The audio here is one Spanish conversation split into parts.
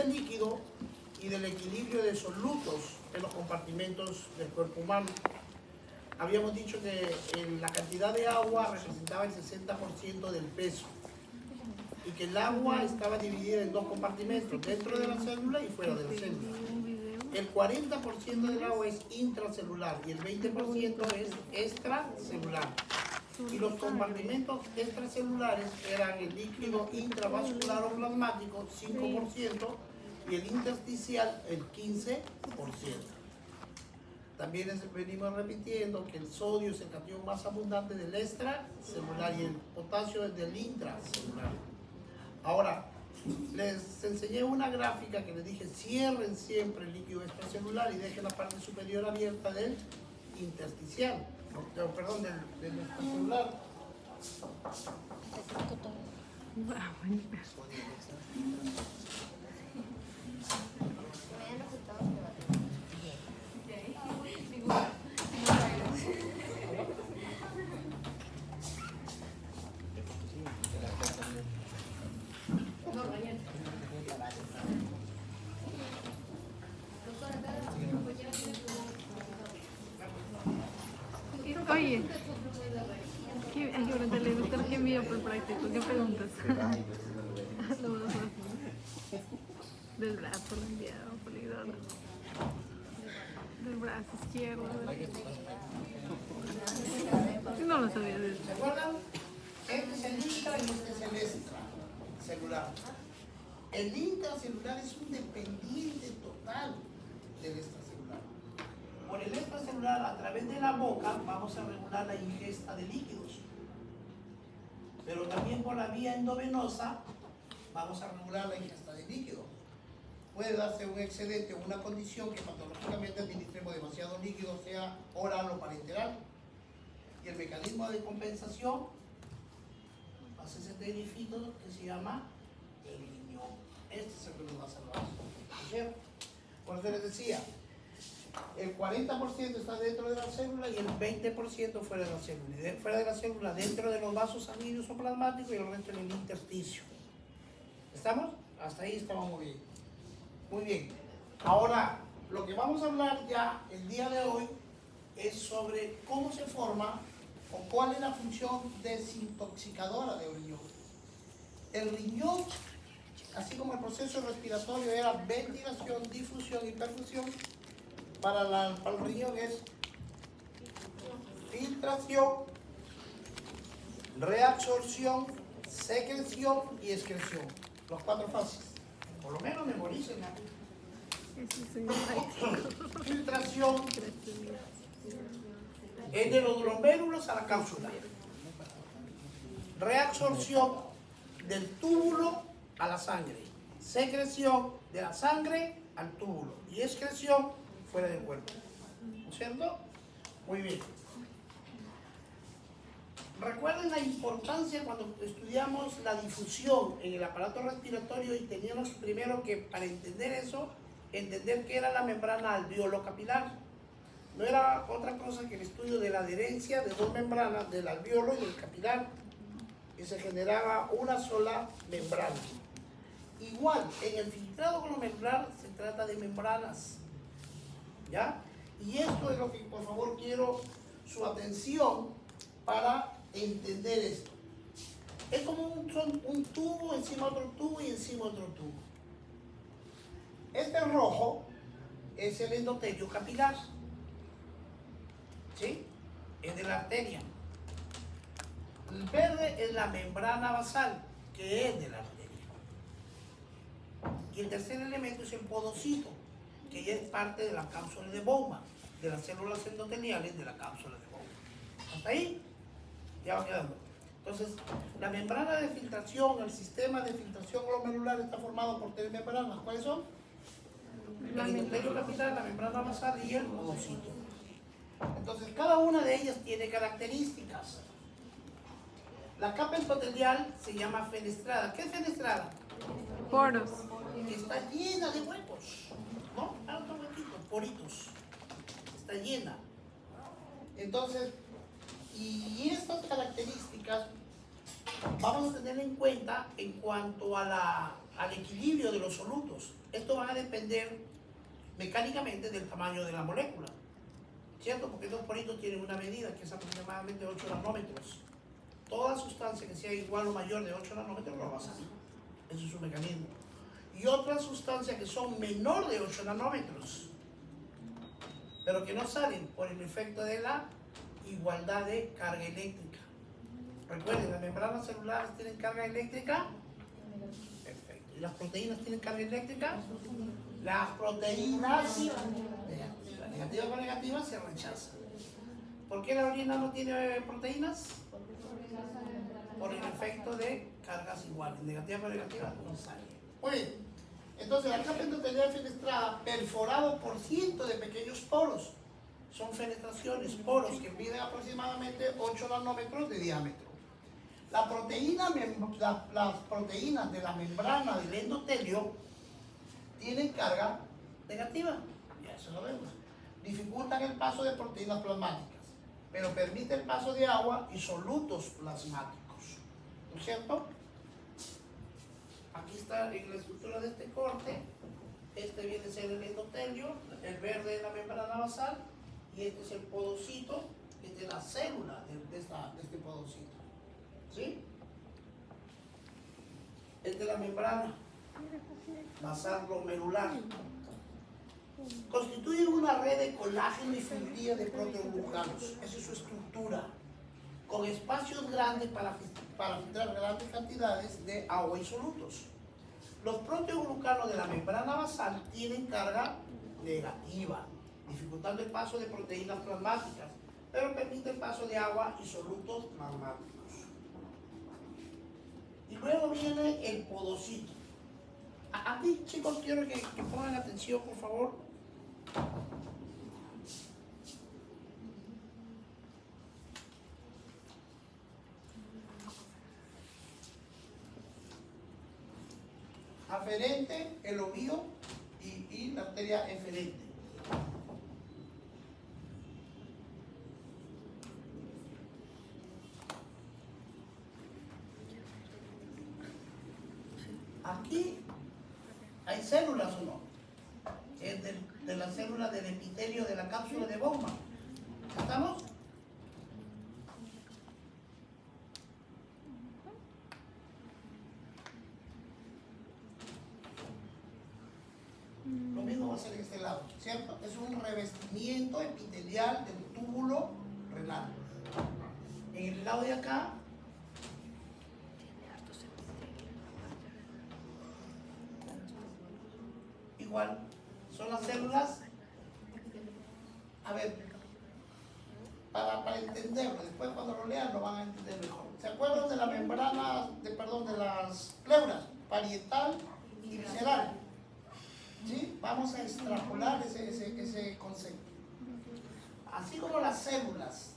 del líquido y del equilibrio de solutos en los compartimentos del cuerpo humano. Habíamos dicho que la cantidad de agua representaba el 60% del peso y que el agua estaba dividida en dos compartimentos, dentro de la célula y fuera de la célula. El 40% del agua es intracelular y el 20% es extracelular. Y los compartimentos extracelulares eran el líquido intravascular o plasmático, 5%, y el intersticial, el 15%. También venimos repitiendo que el sodio es el catión más abundante del extracelular y el potasio es del intracelular. Ahora, les enseñé una gráfica que les dije, cierren siempre el líquido extracelular y dejen la parte superior abierta del intersticial, perdón, del extracelular. Oye, hay que preguntarle, doctor, ¿qué envío por práctico? ¿Qué preguntas? Lo voy a hacer. Del brazo lo enviado, polígono. Del brazo izquierdo. No lo sabía de eso. ¿Se acuerdan? Este es el intra y este es el extracelular. El intracelular es un dependiente total del extracelular. Por el extracelular, a través de la boca, vamos a regular la ingesta de líquidos. Pero también por la vía endovenosa, vamos a regular la ingesta de líquido. Puede darse un excedente o una condición que patológicamente administremos demasiado líquido, sea oral o parenteral. Y el mecanismo de compensación hace ese tecnificio que se llama el riñón. Este es el que nos va a salvar. ¿Cierto? Por eso les decía, el 40% está dentro de la célula y el 20% fuera de la célula. Y fuera de la célula, dentro de los vasos sanguíneos o plasmáticos y el resto en el intersticio. ¿Estamos? Hasta ahí estamos muy bien. Muy bien. Ahora, lo que vamos a hablar ya el día de hoy es sobre cómo se forma o cuál es la función desintoxicadora del riñón. El riñón, así como el proceso respiratorio era ventilación, difusión y perfusión, para el riñón es filtración, reabsorción, secreción y excreción. Las cuatro fases. Por lo menos memoricen. Filtración es de los glomérulos a la cápsula. Reabsorción del túbulo a la sangre. Secreción de la sangre al túbulo. Y excreción fuera del cuerpo. ¿No es cierto? Muy bien. Recuerden la importancia cuando estudiamos la difusión en el aparato respiratorio y teníamos primero que, para entender eso, entender qué era la membrana alveolo-capilar. No era otra cosa que el estudio de la adherencia de dos membranas, del alveolo y del capilar, y se generaba una sola membrana. Igual, en el filtrado glomerular se trata de membranas, ¿ya? Y esto es lo que, por favor, quiero su atención para entender esto. Es como un tubo encima otro tubo y encima otro tubo. Este rojo es el endotelio capilar, ¿sí? Es de la arteria. El verde es la membrana basal, que es de la arteria. Y el tercer elemento es el podocito, que ya es parte de la cápsula de Bowman, de las células endoteliales de la cápsula de Bowman. ¿Hasta ahí? Ya va quedando. Entonces, la membrana de filtración, el sistema de filtración glomerular está formado por tres membranas. ¿Cuáles son? El endotelio capilar, la membrana basal y el podocito. Entonces, cada una de ellas tiene características. La capa endotelial se llama fenestrada. ¿Qué es fenestrada? Poros. Está llena de huecos, ¿no? Altos huequitos, poritos. Está llena. Entonces, y estas características vamos a tener en cuenta en cuanto a al equilibrio de los solutos. Esto va a depender mecánicamente del tamaño de la molécula, ¿cierto? Porque estos poritos tienen una medida que es aproximadamente 8 nanómetros. Toda sustancia que sea igual o mayor de 8 nanómetros lo va a salir. Eso es su mecanismo. Y otras sustancias que son menor de 8 nanómetros, pero que no salen por el efecto de la igualdad de carga eléctrica. Recuerden, las membranas celulares tienen carga eléctrica. Perfecto. ¿Y las proteínas tienen carga eléctrica? Las proteínas negativa con negativa se rechazan. ¿Por qué la orina no tiene proteínas? Por el efecto de cargas iguales. Negativa con negativa no sale. Muy bien. Entonces, la capa endotelial fenestrada, perforado por cientos de pequeños poros. Son fenestraciones, poros que miden aproximadamente 8 nanómetros de diámetro. Las proteínas de la membrana del endotelio tienen carga negativa, ya eso lo vemos. Dificultan el paso de proteínas plasmáticas, pero permite el paso de agua y solutos plasmáticos, ¿no es cierto? Aquí está en la estructura de este corte. Este viene a ser el endotelio, el verde es la membrana basal y este es el podocito, esta es la célula de este podocito, ¿sí? Esta es la membrana basal glomerular. Constituyen una red de colágeno y fibrillas de proteoglucanos. Esa es su estructura, con espacios grandes para filtrar grandes cantidades de agua y solutos. Los proteoglucanos de la membrana basal tienen carga negativa, dificultando el paso de proteínas plasmáticas, pero permite el paso de agua y solutos plasmáticos. Y luego viene el podocito. Aquí, chicos, quiero que pongan atención, por favor. Aferente, el ovío y la arteria eferente. Aquí hay células o no. Es de la célula del epitelio de la cápsula de Bowman. ¿Estamos? Lo mismo va a ser en este lado, ¿cierto? Es un revestimiento epitelial del túbulo renal. En el lado de acá, igual, son las células. A ver, para entenderlo, después cuando lo lean lo van a entender mejor. ¿Se acuerdan de la membrana, de las pleuras, parietal y visceral? ¿Sí? Vamos a extrapolar ese concepto. Así como las células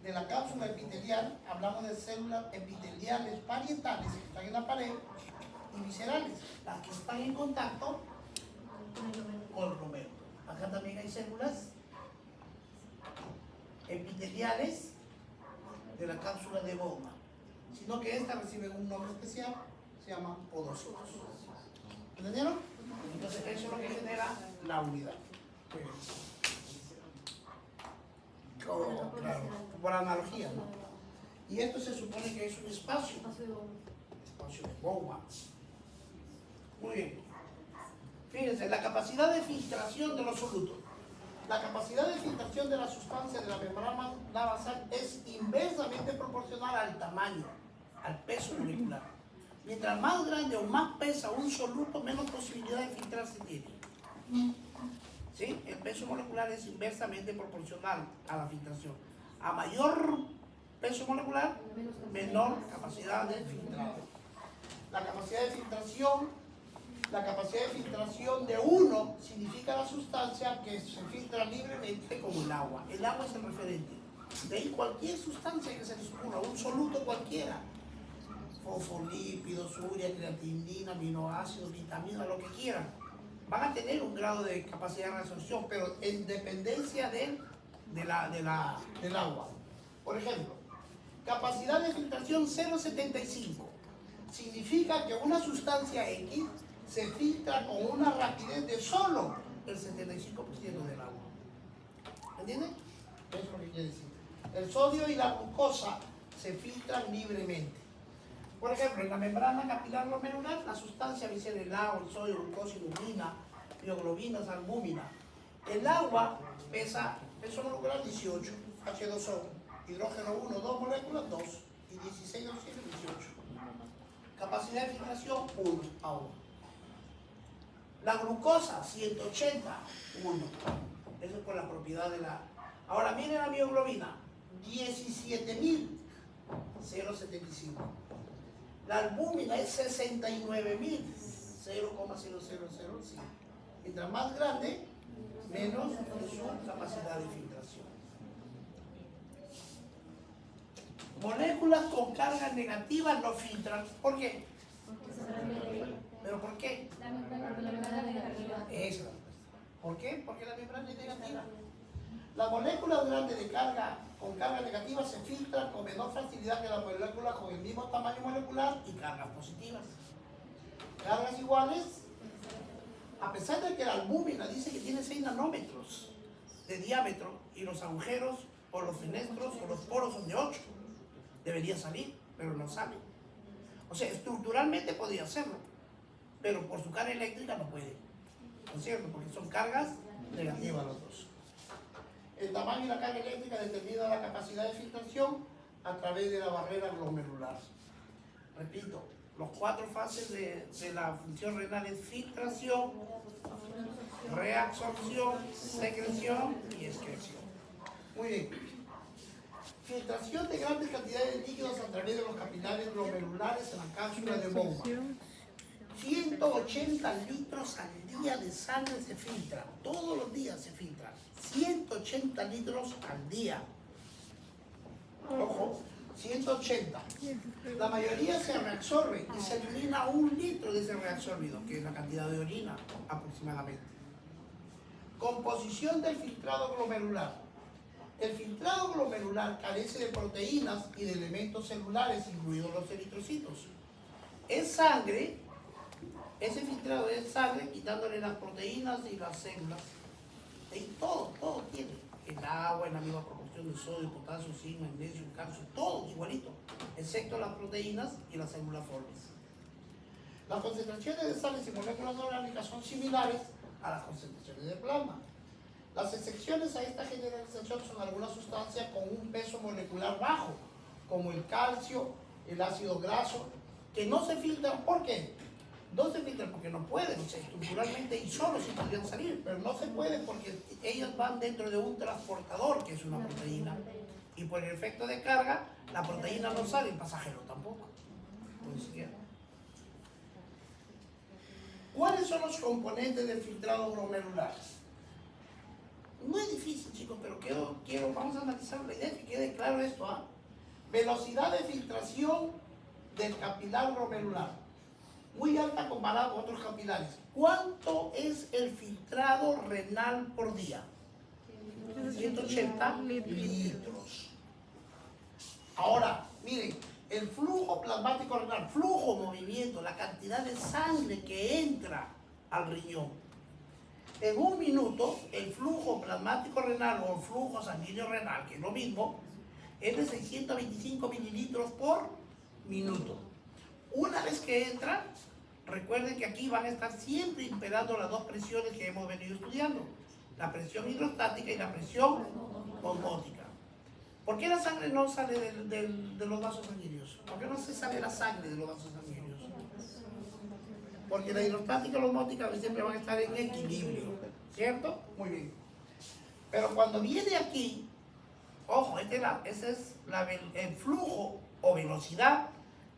de la cápsula epitelial, hablamos de células epiteliales parietales que están en la pared y viscerales, las que están en contacto con el glomérulo. Acá también hay células epiteliales de la cápsula de Bowman, sino que estas reciben un nombre especial, se llama podocitos. ¿Entendieron? Entonces eso es lo que genera la unidad. Claro, por analogía, ¿no? Y esto se supone que es un espacio de Bowman. Muy bien. Fíjense, la capacidad de filtración de los solutos. La capacidad de filtración de la sustancia de la membrana basal es inversamente proporcional al tamaño, al peso molecular. Mientras más grande o más pesa un soluto, menos posibilidad de filtrarse tiene. ¿Sí? El peso molecular es inversamente proporcional a la filtración. A mayor peso molecular, menor capacidad de filtrado. La capacidad de filtración de 1 significa la sustancia que se filtra libremente como el agua. El agua es el referente. De ahí cualquier sustancia que se les ocurra, un soluto cualquiera, fosfolípidos, urea, creatinina, aminoácidos, vitaminas, lo que quieran, van a tener un grado de capacidad de resorción, pero en dependencia del agua. Por ejemplo, capacidad de filtración 0,75 significa que una sustancia X se filtra con una rapidez de solo el 75% del agua. ¿Entienden? Eso es lo que quiere decir. El sodio y la glucosa se filtran libremente. Por ejemplo, en la membrana capilar glomerular, la sustancia visceral, el agua, el sodio, glucosa, ilumina, bioglobinas, albúmina. El agua pesa, peso molecular 18, H2O, hidrógeno 1, 2 moléculas, 2, y 16 oxígeno, 18. Capacidad de filtración, 1, agua. La glucosa, 180, 1. Eso es por la propiedad de la... Ahora miren la bioglobina, 17.000, 0,75. La albúmina es 69.000, 0,0005. Mientras más grande, menos su capacidad de filtración. Moléculas con carga negativa no filtran. ¿Por qué? ¿Pero por qué? Esa es la respuesta. ¿Por qué? Porque la membrana es negativa. Las moléculas grandes con carga negativa se filtran con menor facilidad que las moléculas con el mismo tamaño molecular y cargas positivas. Cargas iguales, a pesar de que la albúmina dice que tiene 6 nanómetros de diámetro y los agujeros o los fenestros o los poros son de 8, debería salir, pero no sale. O sea, estructuralmente podría hacerlo, pero por su carga eléctrica no puede. ¿No es cierto? Porque son cargas negativas los dos. El tamaño y la carga eléctrica determina la capacidad de filtración a través de la barrera glomerular. Repito, los 4 fases de la función renal es filtración, reabsorción, secreción y excreción. Muy bien. Filtración de grandes cantidades de líquidos a través de los capilares glomerulares en la cápsula de bomba. 180 litros al día de sangre se filtra, todos los días se filtra, 180 litros al día. Ojo, 180. La mayoría se reabsorbe y se elimina 1 litro de ese reabsorbido, que es la cantidad de orina aproximadamente. Composición del filtrado glomerular. El filtrado glomerular carece de proteínas y de elementos celulares, incluidos los eritrocitos. Es sangre. Ese filtrado es sangre, quitándole las proteínas y las células. Y todo tiene. El agua en la misma proporción de sodio, potasio, zinc, magnesio, calcio, todo igualito, excepto las proteínas y las células formes. Las concentraciones de sales y moléculas orgánicas son similares a las concentraciones de plasma. Las excepciones a esta generalización son algunas sustancias con un peso molecular bajo, como el calcio, el ácido graso, que no se filtran. ¿Por qué? No se filtran porque no pueden, o sea, estructuralmente y solo sí podrían salir, pero no se puede porque ellos van dentro de un transportador, que es una proteína, y por el efecto de carga, la proteína no sale, el pasajero tampoco. Entonces, ¿cuáles son los componentes del filtrado glomerular? No es difícil, chicos, pero vamos a analizar la idea, que quede claro esto. Velocidad de filtración del capilar glomerular. Muy alta comparada con otros capilares. ¿Cuánto es el filtrado renal por día? 180 litros. Ahora, miren, el flujo plasmático renal, flujo, movimiento, la cantidad de sangre que entra al riñón. En 1 minuto, el flujo plasmático renal o flujo sanguíneo renal, que es lo mismo, es de 625 mililitros por minuto. Una vez que entra, recuerden que aquí van a estar siempre imperando las 2 presiones que hemos venido estudiando, la presión hidrostática y la presión osmótica. ¿Por qué la sangre no sale de los vasos sanguíneos? ¿Por qué no se sale la sangre de los vasos sanguíneos? Porque la hidrostática y la osmótica siempre van a estar en equilibrio, ¿cierto? Muy bien. Pero cuando viene aquí, ojo, ese es el flujo o velocidad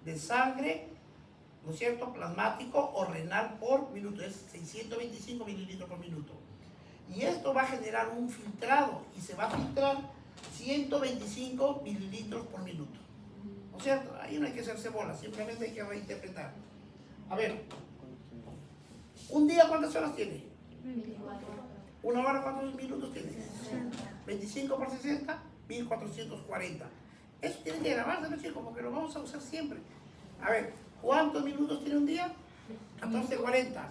de sangre, ¿no es cierto?, plasmático o renal por minuto, es 625 mililitros por minuto. Y esto va a generar un filtrado y se va a filtrar 125 mililitros por minuto. ¿No es cierto? Ahí no hay que hacerse bola, simplemente hay que reinterpretar. A ver, ¿un día cuántas horas tiene? 24. ¿Una hora cuántos minutos tiene? 25 por 60, 1440. Eso tiene que grabarse, ¿no, chicos? Porque lo vamos a usar siempre. A ver, ¿cuántos minutos tiene un día? 1440.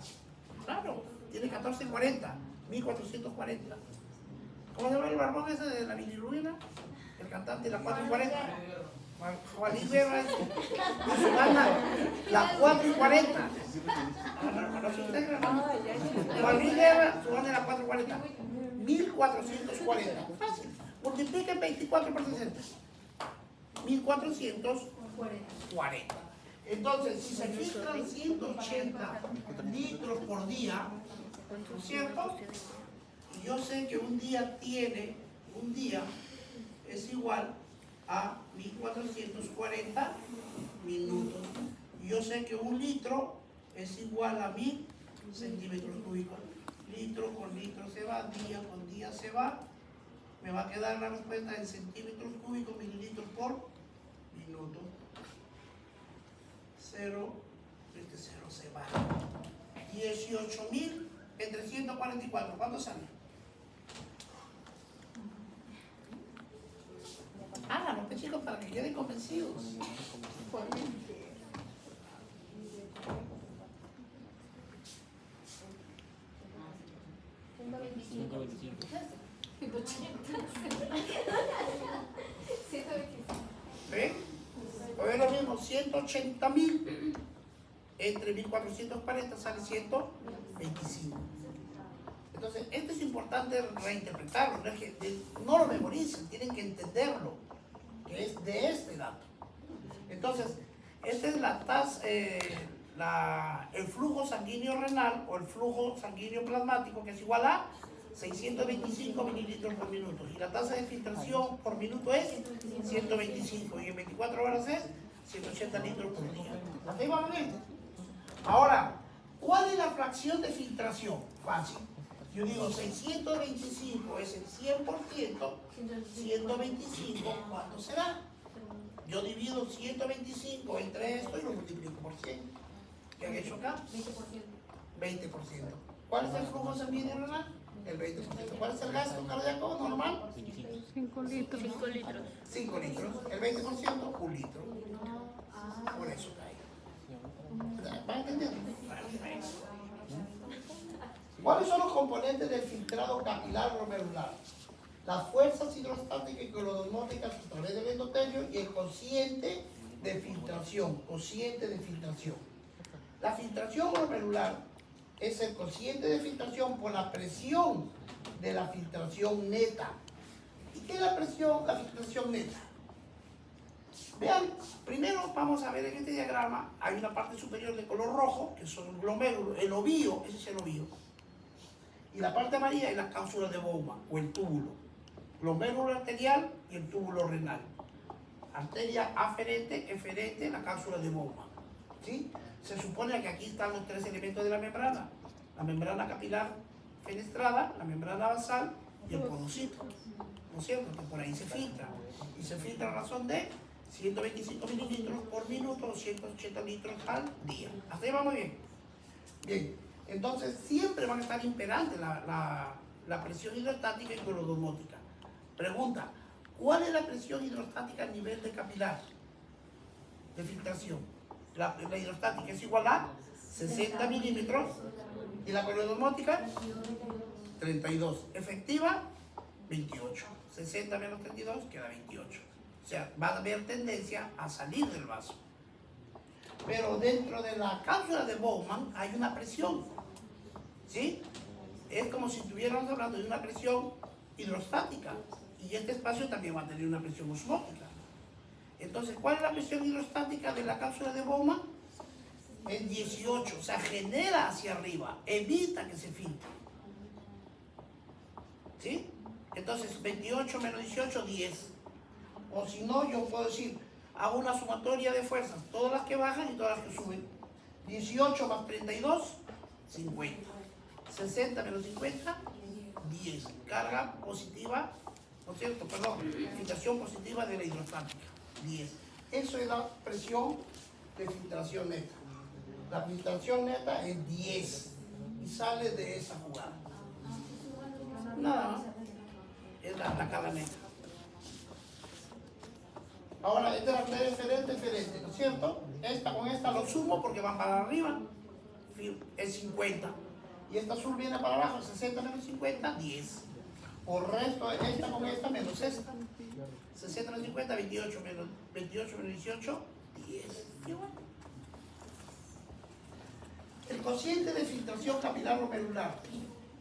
Claro, tiene 1440. 1440. ¿Cómo se llama el barbón ese de la bilirrubina? El cantante de la 440. Juan Luis Guerra es su banda, la 440. Juan Luis Guerra, su banda de la 440. 1440. Fácil. Multipliquen 24 por 60. 1440. Entonces, si se filtran 180 litros por día, ¿no es cierto? Y yo sé que un día es igual a 1440 minutos. Y yo sé que un litro es igual a 1000 centímetros cúbicos. Litro con litro se va, día con día se va. Me va a quedar la respuesta en centímetros cúbicos, mililitros por minuto. Cero, este cero se va. 18.000 entre 144. ¿Cuánto sale? Háganlo, pues, chicos, para que queden convencidos. ¿Ven? Pues es lo mismo, 180.000 entre 1440 sale 125. Entonces, esto es importante reinterpretarlo, no lo memoricen, tienen que entenderlo, que es de este dato. Entonces, esta es la tasa, el flujo sanguíneo renal o el flujo sanguíneo plasmático, que es igual a 625 mililitros por minuto. Y la tasa de filtración por minuto es 125. Y en 24 horas es 180 litros por día. ¿Hasta ahí vamos bien? Ahora, ¿cuál es la fracción de filtración? Fácil. Yo digo 625 es el 100%, 125, ¿cuánto será? Yo divido 125 entre esto y lo multiplico por 100. ¿Qué han hecho acá? 20%. ¿Cuál es el flujo sanguíneo renal? El 20%. ¿Cuál es el gasto cardíaco normal? 5 litros. 5 litros. El 20%, 1 litro. Por eso cae. ¿Van entendiendo? ¿Cuáles son los componentes del filtrado capilar glomerular? Las fuerzas hidrostáticas y clorosmóticas a través del endotelio y el cociente de filtración. La filtración glomerular es el cociente de filtración por la presión de la filtración neta. ¿Y qué es la filtración neta? Vean, primero vamos a ver en este diagrama, hay una parte superior de color rojo, que son los glomérulos, el ovío, ese es el ovío. Y la parte amarilla es la cápsula de Bowman, o el túbulo. Glomérulo arterial y el túbulo renal. Arteria aferente, eferente, la cápsula de Bowman. ¿Sí? Se supone que aquí están los tres elementos de la membrana. La membrana capilar fenestrada, la membrana basal y el podocito. ¿No es cierto? Que por ahí se filtra. Y se filtra a razón de 125 mililitros por minuto o 180 litros al día. ¿Hasta ahí vamos bien? Bien. Entonces, siempre van a estar imperantes la presión hidrostática y clorosmótica. Pregunta, ¿cuál es la presión hidrostática a nivel de capilar de filtración? La hidrostática es igual a 60 milímetros y la clorosmótica 32. Efectiva, 28. 60 menos 32 queda 28. O sea, va a haber tendencia a salir del vaso. Pero dentro de la cápsula de Bowman hay una presión, ¿sí? Es como si estuviéramos hablando de una presión hidrostática y este espacio también va a tener una presión osmótica. Entonces, ¿cuál es la presión hidrostática de la cápsula de Bowman? Es 18, o sea, genera hacia arriba, evita que se filtre. ¿Sí? Entonces, 28 menos 18, 10. O si no, yo puedo decir, hago una sumatoria de fuerzas, todas las que bajan y todas las que suben. 18 más 32, 50. 60 menos 50, 10. Carga positiva, ¿no es cierto? Perdón, filtración positiva de la hidrostática, 10. Eso es la presión de filtración neta. La filtración neta es 10 y sale de esa jugada. Nada más. Es la carga neta. Ahora, esta es la arteria eferente, ¿no es cierto? Esta con esta lo sumo porque van para arriba. es 50. Y esta azul viene para abajo, 60 menos 50, 10. Por resto, esta con esta menos esta. 60 menos 50, 28 menos 18, 10. Igual. El cociente de filtración capilar glomerular.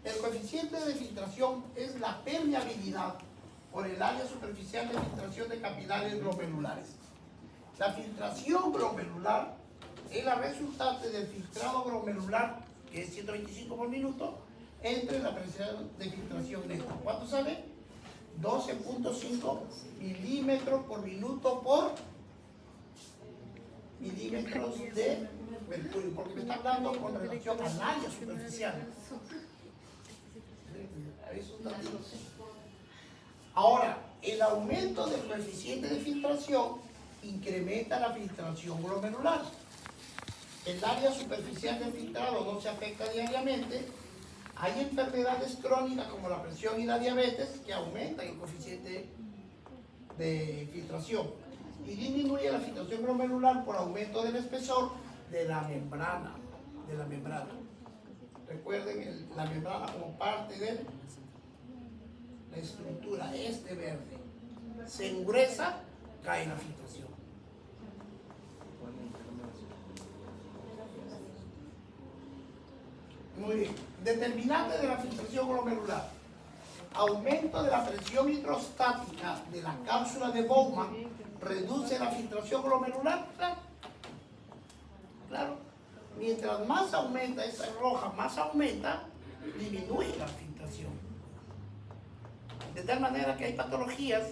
El coeficiente de filtración es la permeabilidad por el área superficial de filtración de capilares glomerulares. La filtración glomerular es la resultante del filtrado glomerular, que es 125 por minuto, entre la presión de filtración neta. ¿Cuánto sale? 12.5 milímetros por minuto por milímetros de mercurio, porque me está hablando con relación al área superficial. Ahora, el aumento del coeficiente de filtración incrementa la filtración glomerular. El área superficial del filtrado no se afecta diariamente. Hay enfermedades crónicas como la presión y la diabetes que aumentan el coeficiente de filtración y disminuye la filtración glomerular por aumento del espesor de la membrana. Recuerden la membrana como parte de la estructura, verde. Se engruesa, cae la filtración. Muy bien. Determinante de la filtración glomerular. Aumento de la presión hidrostática de la cápsula de Bowman reduce la filtración glomerular. Claro. Mientras más aumenta, esa roja más aumenta, disminuye la filtración. De tal manera que hay patologías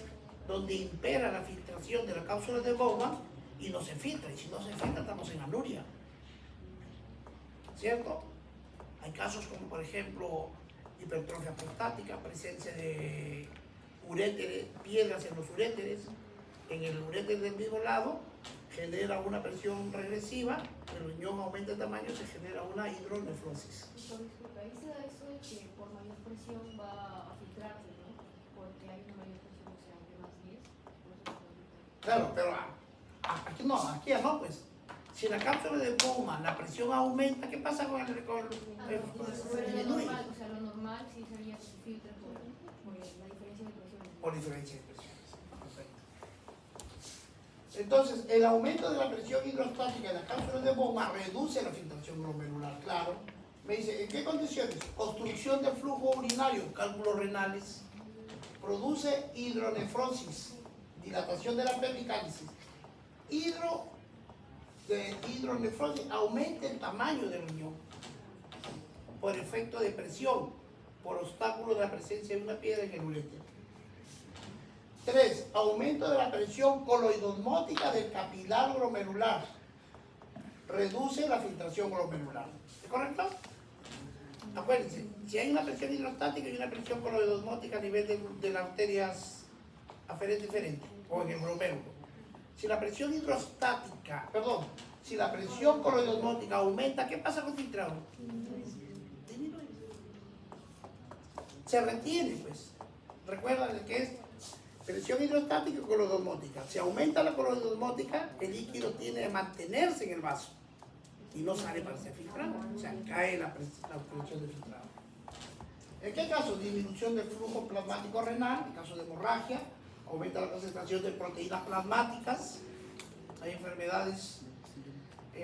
donde impera la filtración de la cápsula de Bowman y no se filtra. Y si no se filtra, estamos en anuria. ¿Cierto? Hay casos como, por ejemplo, hipertrofia prostática, presencia de uréteres, piedras en los uréteres. En el uréter del mismo lado genera una presión regresiva, el riñón aumenta el tamaño, se genera una hidronefrosis. Ahí se da eso de que por mayor presión va a filtrarse, ¿no? Porque hay una mayor presión, o sea, de más 10. Claro, pero aquí no, aquí ya no, pues. Si la cápsula de Bowman, la presión aumenta, ¿qué pasa con el disminuye? O sea, lo normal sí sería que se filtre por la diferencia de presión. Por diferencia de presiones. Perfecto. Entonces, el aumento de la presión hidrostática de la cápsula de Bowman reduce la filtración glomerular, claro. Me dice, ¿en qué condiciones? Obstrucción del flujo urinario, cálculos renales, produce hidronefrosis, dilatación de la pericálisis. Hidronefrosis aumenta el tamaño del riñón por efecto de presión, por obstáculo de la presencia de una piedra en el uréter. 3. Aumento de la presión coloidosmótica del capilar glomerular. Reduce la filtración glomerular. ¿Es correcto? Acuérdense, si hay una presión hidrostática y una presión coloidosmótica a nivel de las arterias aferentes diferentes, o en el glomérulo. Si la presión si la presión coloidosmótica aumenta, ¿qué pasa con el filtrado? Disminuye. Se retiene, pues. Recuerden que es presión hidrostática y coloidosmótica. Si aumenta la coloidosmótica, el líquido tiene que mantenerse en el vaso y no sale para ser filtrado. O sea, cae la presión de filtrado. ¿En qué caso? Disminución del flujo plasmático renal, en caso de hemorragia, aumenta la concentración de proteínas plasmáticas. Hay enfermedades,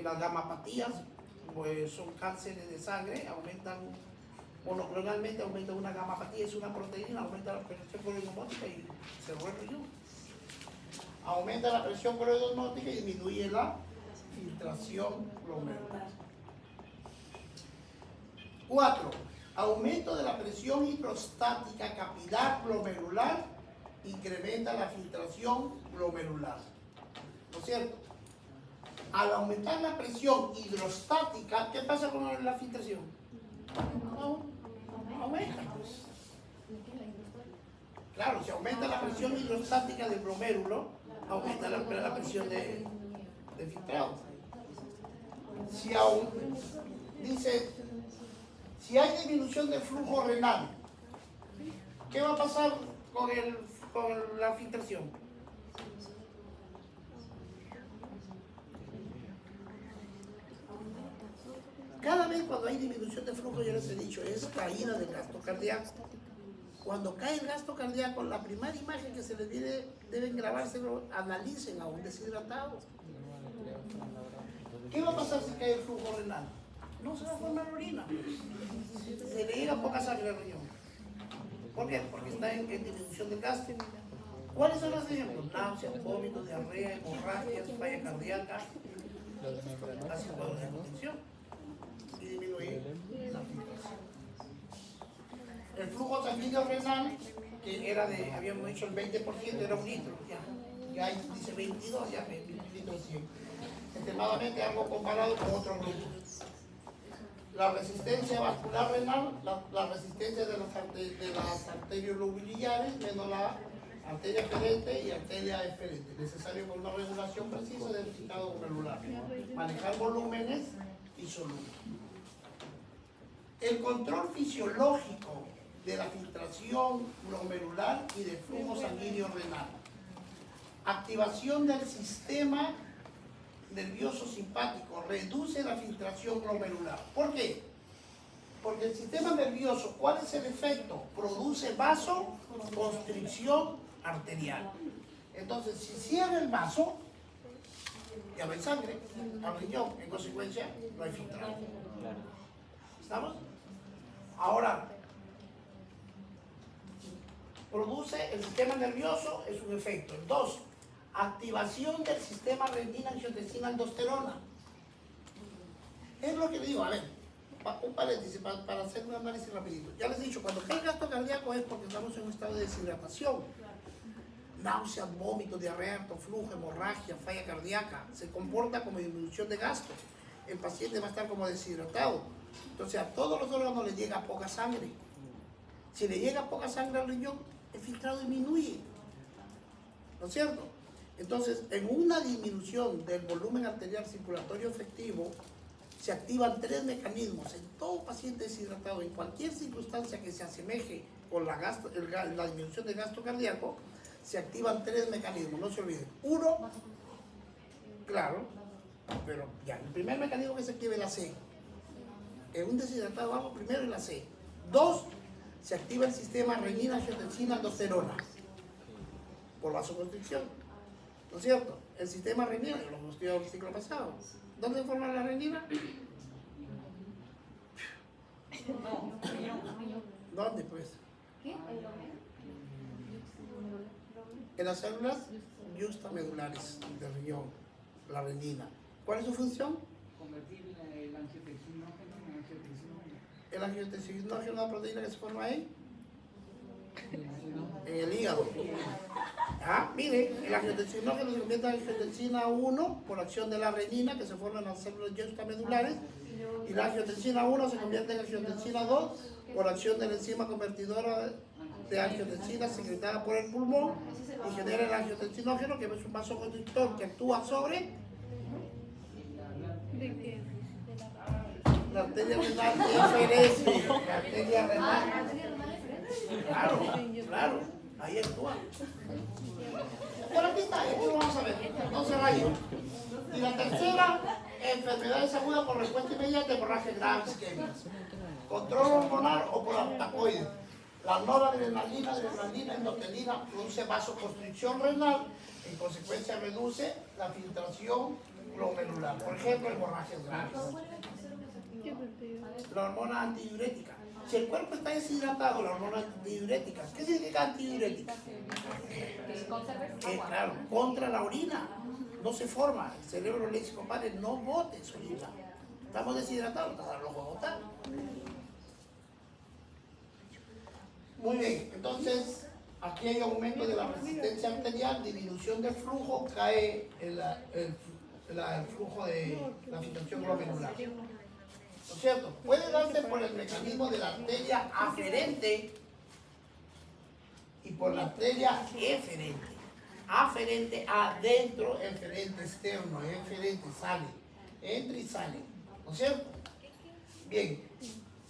las gamapatías, pues son cánceres de sangre, monoclonalmente aumenta una gamapatía, es una proteína, aumenta la presión coloidosmótica y se vuelve el riñón. Aumenta la presión coloidosmótica y disminuye la filtración glomerular. 4. Aumento de la presión hidrostática capilar glomerular incrementa la filtración glomerular. ¿No es cierto? Al aumentar la presión hidrostática, ¿qué pasa con la filtración? Aumenta, pues. Claro, si aumenta la presión hidrostática del glomérulo, aumenta la presión de filtrado. Dice, si hay disminución del flujo renal, ¿qué va a pasar con la filtración? Cada vez cuando hay disminución de flujo, yo les he dicho, es caída del gasto cardíaco. Cuando cae el gasto cardíaco, la primera imagen que se les viene, deben grabárselo, analicen a un deshidratado. ¿Qué va a pasar si cae el flujo renal? No se va a formar orina. Se le llega poca sangre al riñón. ¿Por qué? Porque está en disminución del gasto. ¿Cuáles son los ejemplos? Náuseas, vómitos, diarrea, hemorragias, falla cardíaca, ácido de contención y disminuir la filtración. El flujo sanguíneo renal, que era de, habíamos dicho el 20%, era 1 litro, ya dice 22, ya 20 litros 100. Extremadamente algo comparado con otros grupos. La resistencia vascular renal, la resistencia de las arterias lobuliares menos la arteria eferente y arteria eferente, necesario con una regulación precisa del citado glomerular, manejar volúmenes y solubles. El control fisiológico de la filtración glomerular y del flujo sanguíneo renal. Activación del sistema nervioso simpático reduce la filtración glomerular. ¿Por qué? Porque el sistema nervioso, ¿cuál es el efecto? Produce vasoconstricción arterial. Entonces, si cierra el vaso, ya no hay sangre al riñón, en consecuencia no hay filtrado. ¿Estamos? Ahora, produce el sistema nervioso, es un efecto. 2. Activación del sistema renina-angiotensina-aldosterona. Es lo que digo, a ver, un paréntesis para hacer un análisis rapidito. Ya les he dicho, cuando cae el gasto cardíaco es porque estamos en un estado de deshidratación. Náuseas, vómitos, diarrea, alto flujo, hemorragia, falla cardíaca. Se comporta como disminución de gasto. El paciente va a estar como deshidratado. Entonces a todos los órganos les llega poca sangre. Si le llega poca sangre al riñón, el filtrado disminuye. ¿No es cierto? Entonces, en una disminución del volumen arterial circulatorio efectivo, se activan 3 mecanismos. En todo paciente deshidratado, en cualquier circunstancia que se asemeje con la disminución del gasto cardíaco, se activan 3 mecanismos, no se olviden. 1, claro, pero ya, el primer mecanismo que se activa es la C. En un deshidratado vamos primero en la C. 2, se activa el sistema renina-angiotensina-aldosterona por vasoconstricción. ¿No es cierto? El sistema renina, lo hemos estudiado el ciclo pasado. ¿Dónde forma la renina? ¿Dónde pues? En las células justamedulares del riñón, la renina. ¿Cuál es su función? Convertir el angiotensinógeno en angiotensinógeno. El angiotensinógeno es una proteína que se forma ahí en el hígado. Ah, mire, el angiotensinógeno se convierte en angiotensina 1 por acción de la renina que se forma en las células justamedulares, y la angiotensina 1 se convierte en angiotensina 2 por acción de la enzima convertidora de angiotensina secretada por el pulmón y genera el angiotensinógeno, que es un vasoconstrictor que actúa sobre la arteria renal eferente. La arteria renal. Claro, claro, ahí actúa. Por aquí está, aquí lo vamos a ver. No se vayan. Y la tercera, enfermedades agudas por respuesta inmediata, hemorragias graves isquémicas. Control hormonal o por altacoides. La noradrenalina, adrenalina, endotelina produce vasoconstricción renal, en consecuencia reduce la filtración glomerular. Por ejemplo, hemorragias graves. La hormona antidiurética. Si el cuerpo está deshidratado, la hormona antidiurética. ¿Qué significa antidiurética? Claro, contra la orina. No se forma. El cerebro le dice, compadre, no botes orina. Estamos deshidratados, lo voy a botar. Muy bien, entonces aquí hay aumento de la resistencia arterial, disminución del flujo, cae el flujo de la filtración glomerular. ¿No es cierto? Puede darse por el mecanismo de la arteria aferente y por la arteria eferente. Aferente adentro, eferente externo, eferente sale, entra y sale. ¿No es cierto? Bien.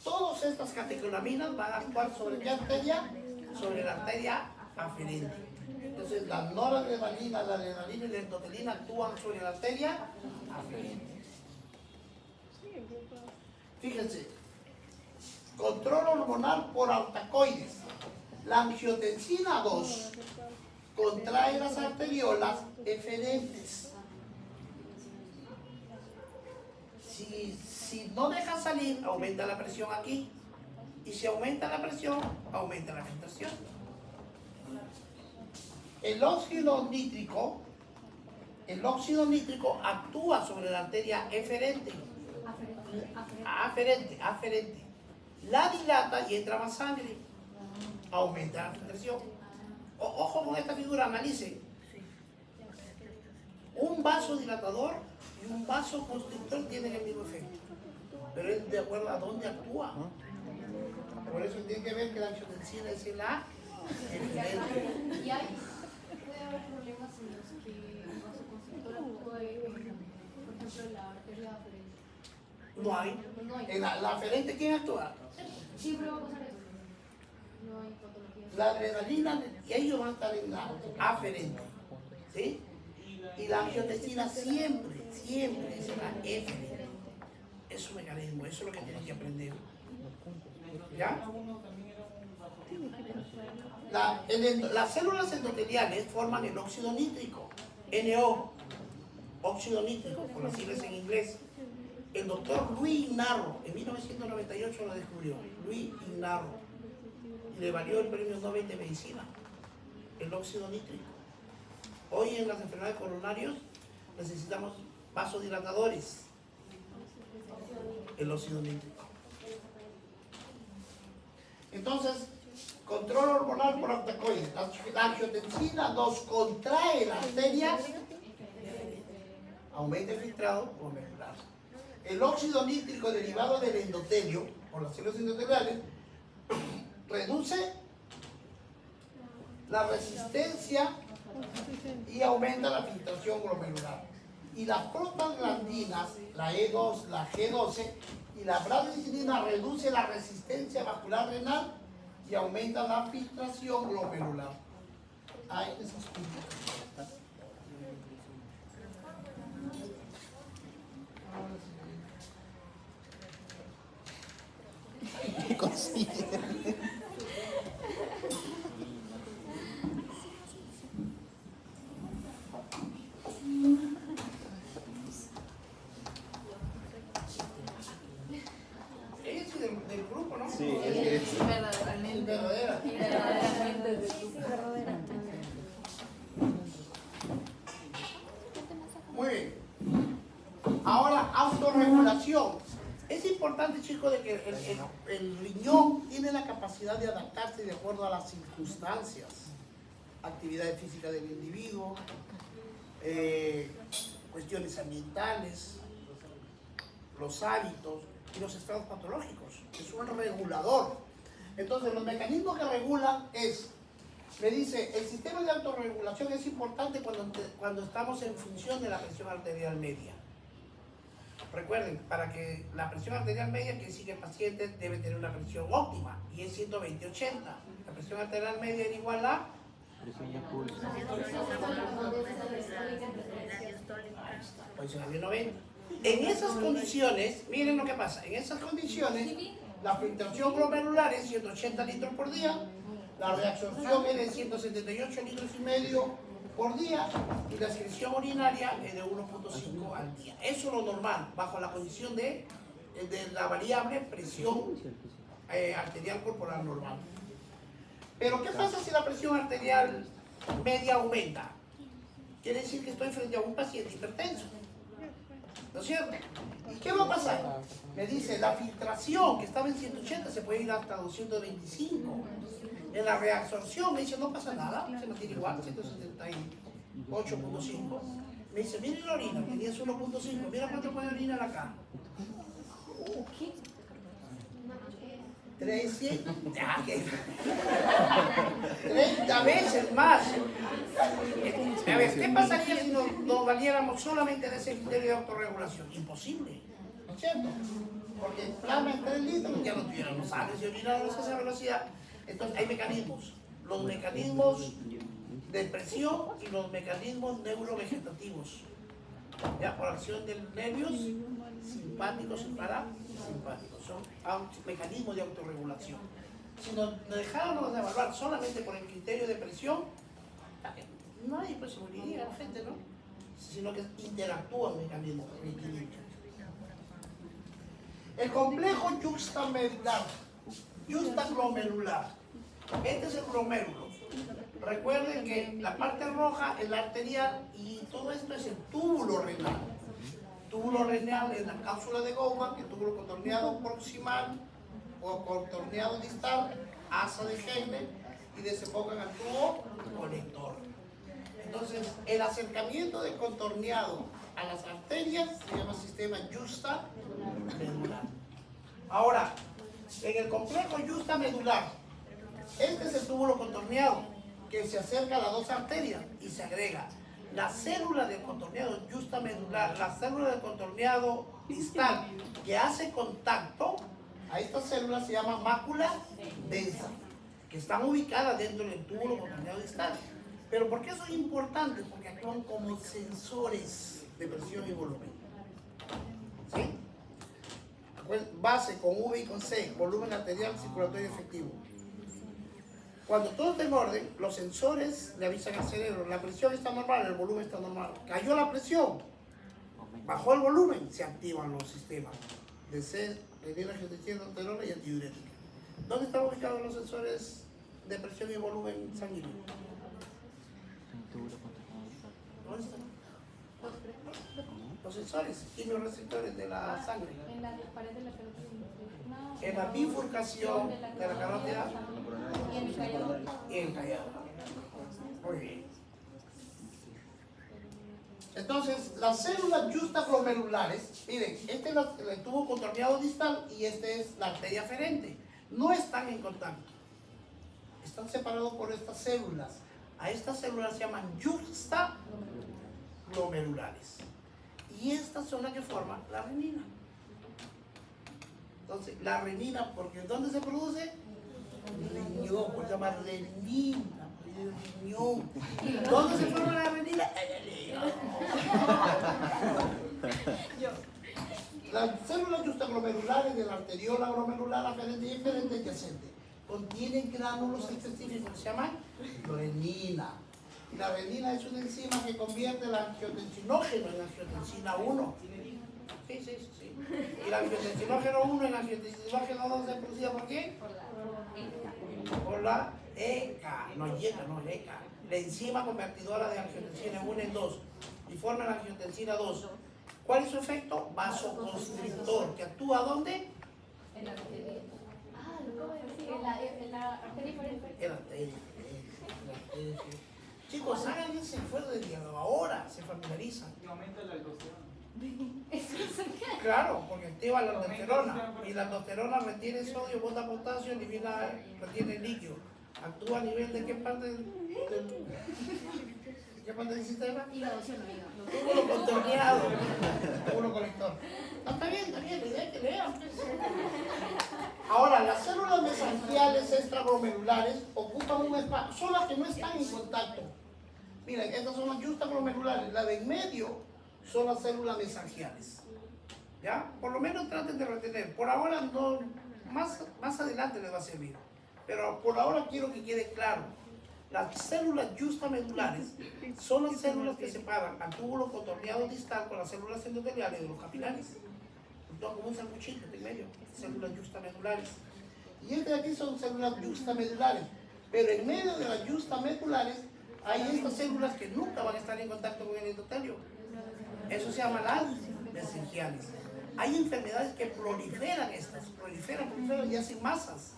Todas estas catecolaminas van a actuar sobre qué arteria? Sobre la arteria aferente. Entonces, la noradrenalina, la adrenalina y la endotelina actúan sobre la arteria aferente. Fíjense, control hormonal por altacoides. La angiotensina 2 contrae las arteriolas eferentes. Si no deja salir, aumenta la presión aquí. Y si aumenta la presión, aumenta la filtración. El óxido nítrico actúa sobre la arteria eferente. Aferente. La dilata y entra más sangre. Aumenta la filtración. Ojo con esta figura, analice. Un vasodilatador y un vasoconstrictor tienen el mismo efecto, pero es de acuerdo a dónde actúa. Por eso tiene que ver que la angiotensina es la eferente. Y puede haber problemas en los que el vasoconstrictor actúa, por ejemplo, en la arteria aferente. No hay. No hay. En la aferente, ¿quién actúa? Siempre va a pasar eso. No hay patologías. La adrenalina, y ellos van a estar en la aferente. ¿Sí? Y la angiotensina siempre es la eferente. Es un mecanismo, eso es lo que tienen que aprender. ¿Ya? Las células endoteliales forman el óxido nítrico, NO, óxido nítrico, por las siglas en inglés. El doctor Louis Ignarro, en 1998 lo descubrió, Louis Ignarro, y le valió el premio Nobel de Medicina, el óxido nítrico. Hoy en las enfermedades coronarias necesitamos vasodilatadores, el óxido nítrico. Entonces, control hormonal por altacoides. La angiotensina 2 contrae la arteria, aumenta el filtrado glomerular. El óxido nítrico derivado del endotelio, por las células endoteliales, reduce la resistencia y aumenta la filtración glomerular. Y las prostaglandinas, la E2, la G12 y la bradicitina reduce la resistencia vascular renal y aumenta la filtración glomerular. Hay esos puntos. ¿Qué consigue? Del grupo, ¿no? Sí, es Verdaderamente. verdadera. Verdaderamente. Muy bien. Ahora, autorregulación. Es importante, chicos, de que el riñón tiene la capacidad de adaptarse de acuerdo a las circunstancias. Actividades físicas del individuo, cuestiones ambientales, los hábitos y los estados patológicos. Es un regulador. Entonces, los mecanismos que regulan me dice, el sistema de autorregulación es importante cuando estamos en función de la presión arterial media. Recuerden, para que la presión arterial media, quiere decir que el paciente debe tener una presión óptima, y es 120/80. La presión arterial media es igual a... Pues se 90. En esas condiciones, miren lo que pasa, en esas condiciones, la filtración glomerular es 180 litros por día, la reabsorción es de 178 litros y medio por día y la excreción urinaria es de 1.5 al día. Eso es lo normal, bajo la condición de la variable presión arterial corporal normal. Pero ¿qué pasa si la presión arterial media aumenta? Quiere decir que estoy frente a un paciente hipertenso, ¿no es cierto? ¿Y qué va a pasar? Me dice, la filtración que estaba en 180 se puede ir hasta 225. En la reabsorción me dice, no pasa nada, se mantiene igual, 178.5. Me dice, mire la orina, tenías 1.5, mira cuánto puede orinar acá. 300, 30 veces más. A ver, ¿qué pasaría si nos valiéramos solamente de ese criterio de autorregulación? Imposible, ¿no es cierto? Porque el plasma en 3 litros ya no tuviéramos sangre si orináramos a esa velocidad. Entonces hay mecanismos, los mecanismos de presión y los mecanismos neurovegetativos, ya por acción de nervios simpáticos y simpáticos, son mecanismos de autorregulación. Si nos dejáramos de evaluar solamente por el criterio de presión, no hay posibilidad, la gente, ¿no? Sino que interactúan mecanismos de equilibrio. El complejo yuxtamedular, yuxtaglomerular. Este es el glomérulo. Recuerden que la parte roja es la arterial y todo esto es el túbulo renal. Túbulo renal es la cápsula de Goldman, el túbulo contorneado proximal o contorneado distal, asa de Henle y desembocan al tubo conector. Entonces, el acercamiento de contorneado a las arterias se llama sistema yuxtamedular. Ahora, en el complejo yuxtamedular, este es el túbulo contorneado que se acerca a las dos arterias y se agrega la célula del contorneado yuxtamedular, la célula del contorneado distal que hace contacto a esta célula se llama mácula densa, que están ubicadas dentro del túbulo contorneado distal. Pero ¿por qué eso es importante? Porque actúan como sensores de presión y volumen. ¿Sí? Base con V y con C, volumen arterial circulatorio efectivo. Cuando todo está en orden, los sensores le avisan al cerebro, la presión está normal, el volumen está normal. Cayó la presión, bajó el volumen, se activan los sistemas de C, renina, angiotensina, aldosterona y antidiurética. ¿Dónde están ubicados los sensores de presión y volumen sanguíneo? ¿Dónde están? Los sensores quimiorreceptores de la sangre. En la pared de la carótida. En la bifurcación de la carótida Y en el callado. y en el callado. Muy bien. Entonces, las células yuxtaglomerulares, miren, este es el tubo contorneado distal y este es la arteria aferente. No están en contacto. Están separados por estas células. A estas células se llaman yuxtaglomerulares. Y estas son las que forman la renina. Entonces, la renina, porque ¿dónde se produce? Riñón, pues se llama renina, el riñón. ¿Dónde se forma la renina? En el hígado. Las células yuxtaglomerulares de la arteriola glomerular aferente y eferente adyacente contienen gránulos específicos que se llaman renina. Y la renina es una enzima que convierte el angiotensinógeno en angiotensina 1. Sí. Y el angiotensinógeno 1 en angiotensinógeno 2 se producía ¿por qué? Por la ECA, no ECA, no ECA. La enzima convertidora de angiotensina 1 en 2 y forma la angiotensina 2. ¿Cuál es su efecto? Vasoconstrictor, que actúa ¿dónde? En la arteria. Ah, lo acabo de decir. En la arteria diferente. En la arteria. Chicos, hagan ese esfuerzo desde ahora, se familiarizan. Y aumenta la aldosterona. Claro, porque activa la aldosterona y la aldosterona retiene sodio, bota potasio, retiene líquido. Actúa a nivel de qué parte del sistema? Hígado, sí o no, hígado. Túbulo contorneado, túbulo conector. No, está bien, la idea es que lean. Ahora, las células mesangiales extraglomerulares ocupan un espacio, son las que no están en contacto. Miren, estas son las yuxtaglomerulares, la de en medio son las células mesangiales. ¿Ya? Por lo menos traten de retener. Por ahora no, más adelante les va a servir. Pero por ahora quiero que quede claro. Las células yuxtamedulares son las células que separan al túbulo contorneado distal con las células endoteliales de los capilares. Como un sanguchito en medio, células yuxtamedulares. Y este de aquí son células yuxtamedulares. Pero en medio de las yuxtamedulares hay estas células que nunca van a estar en contacto con el endotelio. Eso se llama las mesangiales. Hay enfermedades que proliferan y hacen masas.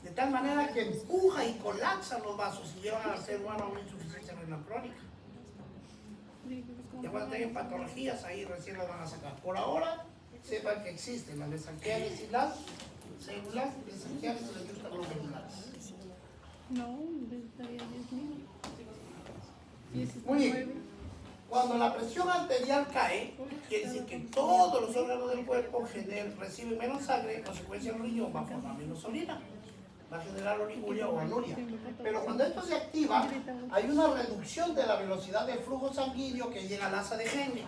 De tal manera que empuja y colapsan los vasos y llevan al ser humano a una insuficiencia renal crónica. Y cuando tengan patologías, ahí recién las van a sacar. Por ahora, sepan que existen las mesangiales y las células mesangiales y las yuxtaglomerulares. No, estaría 10.000. Muy bien. Cuando la presión arterial cae, quiere decir que todos los órganos del cuerpo reciben menos sangre, en consecuencia el riñón va a formar menos orina, va a generar oliguria o anuria. Pero cuando esto se activa, hay una reducción de la velocidad de flujo sanguíneo que llega al asa de Henle.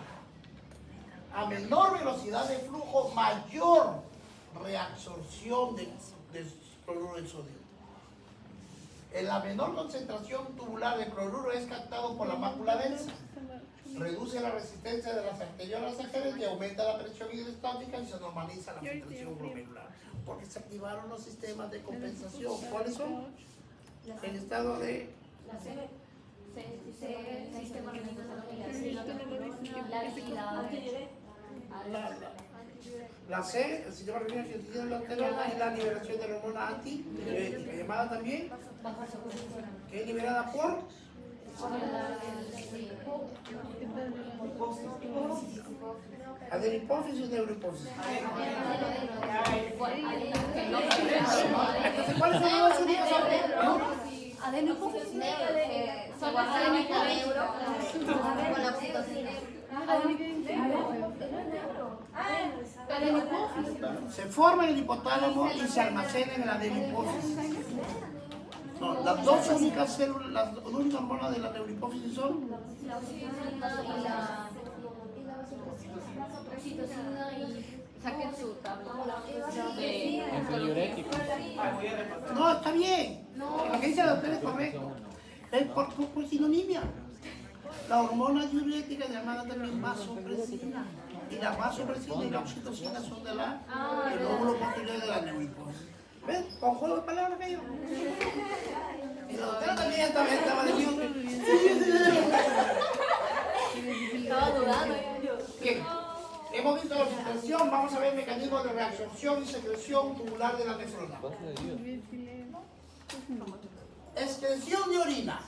A menor velocidad de flujo, mayor reabsorción de cloruro de sodio. En la menor concentración tubular de cloruro es captado por la mácula densa. Reduce la resistencia de las arteriolas ajenas y aumenta la presión hidrostática y se normaliza la filtración glomerular. Porque se activaron los sistemas de compensación. ¿Cuáles son? El estado de... Sistema renino la C, el sistema renino angiotensina lateral y la liberación de la hormona antidiurética, llamada también, que es liberada por adenopófisis, neurohipófisis. Entonces, ¿cuáles son las únicas? Adenopófisis son las neuro con la oxitocina. Se forma en el hipotálamo y se almacena en la adenopófisis. No, las dos únicas células, las únicas hormonas de la neurohipófisis son La oxitocina y la oxitocina y saquen su tabla no, está bien. Lo que dice la doctora es correcto. Es por sinonimia. La hormona diurética llamada también vasopresina. Y la vasopresina y la oxitocina son del lóbulo posterior de la neurohipófisis. ¿Ven? Con juego de palabras que yo. Y la doctora también estaba de mí. Estaba dudando yo. ¿Qué? Hemos visto la filtración, vamos a ver el mecanismo de reabsorción y secreción tubular de la nefrona. Excreción de orina.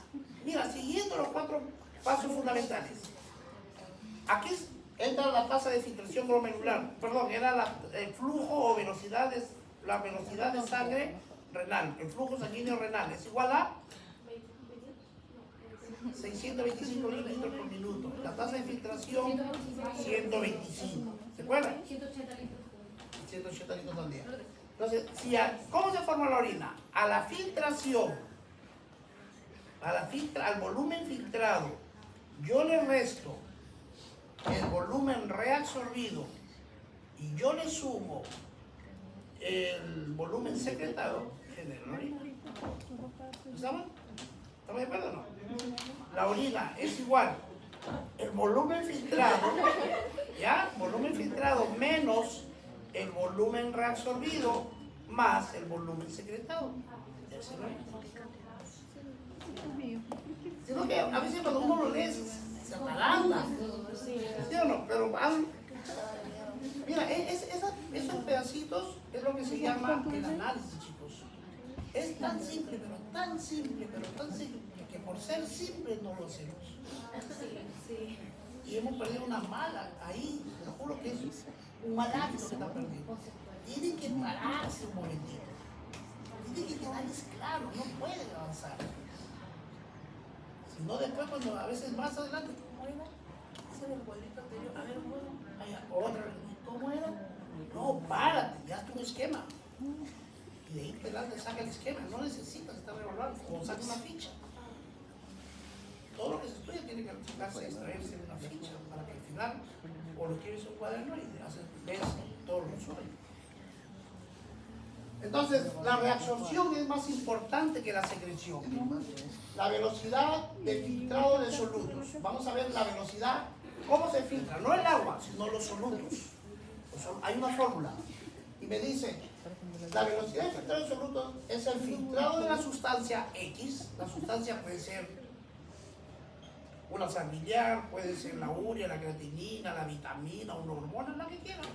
Mira, siguiendo los 4 pasos fundamentales. Aquí entra la tasa de filtración glomerular, perdón, era el flujo o la velocidad de sangre renal, el flujo sanguíneo renal es igual a 625 litros por minuto. La tasa de filtración 125. ¿Se acuerdan? 180 litros. 180 litros al día. Entonces, ¿cómo se forma la orina? A la filtración, al volumen filtrado, yo le resto el volumen reabsorbido y yo le sumo el volumen secretado, genera la orina. ¿Estamos? ¿Estamos de acuerdo o no? La orina es igual el volumen filtrado, ¿ya? Volumen filtrado menos el volumen reabsorbido más el volumen secretado. Sino que a veces cuando uno lo lee se ataranta. ¿Sí o no? Pero mira, esos pedacitos es lo que se llama el análisis, chicos. Es tan simple, pero tan simple, que por ser simple no lo hacemos. Y hemos perdido una mala ahí, te juro que es un mal hábito que está perdiendo. Tienen que pararse un momentito. Tienen que quedarles claro, no pueden avanzar. Si no, después cuando a veces más adelante, ¿cómo era? Ese era el cuadrito anterior, a ver, otra vez, ¿cómo era? No, párate, ya es un esquema. Y de ahí te saca el esquema, no necesitas estar revolviendo, como saca una ficha. Todo lo que se estudia tiene que extraerse en una ficha para que al final, o lo quieres en un cuaderno y ves todo lo suyo. Entonces, la reabsorción es más importante que la secreción. La velocidad de filtrado de solutos. Vamos a ver la velocidad, cómo se filtra, no el agua, sino los solutos. Hay una fórmula. Y me dice, la velocidad de filtrado de solutos es el filtrado de la sustancia X. La sustancia puede ser una sal biliar, puede ser la urea, la creatinina, la vitamina, una hormona, la que quieran.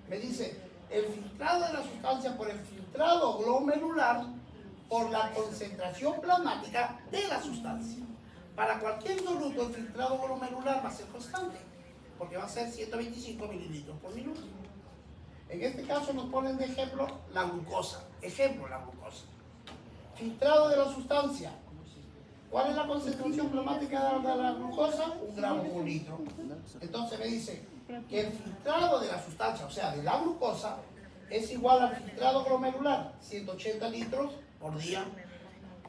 Me dice, el filtrado de la sustancia por el filtrado glomerular por la concentración plasmática de la sustancia. Para cualquier soluto, el filtrado glomerular va a ser constante, porque va a ser 125 mililitros por minuto. En este caso nos ponen de ejemplo la glucosa. Ejemplo, la glucosa. Filtrado de la sustancia. ¿Cuál es la concentración plasmática de la glucosa? 1 gramo por litro. Entonces me dice que el filtrado de la sustancia, o sea, de la glucosa, es igual al filtrado glomerular, 180 litros por día,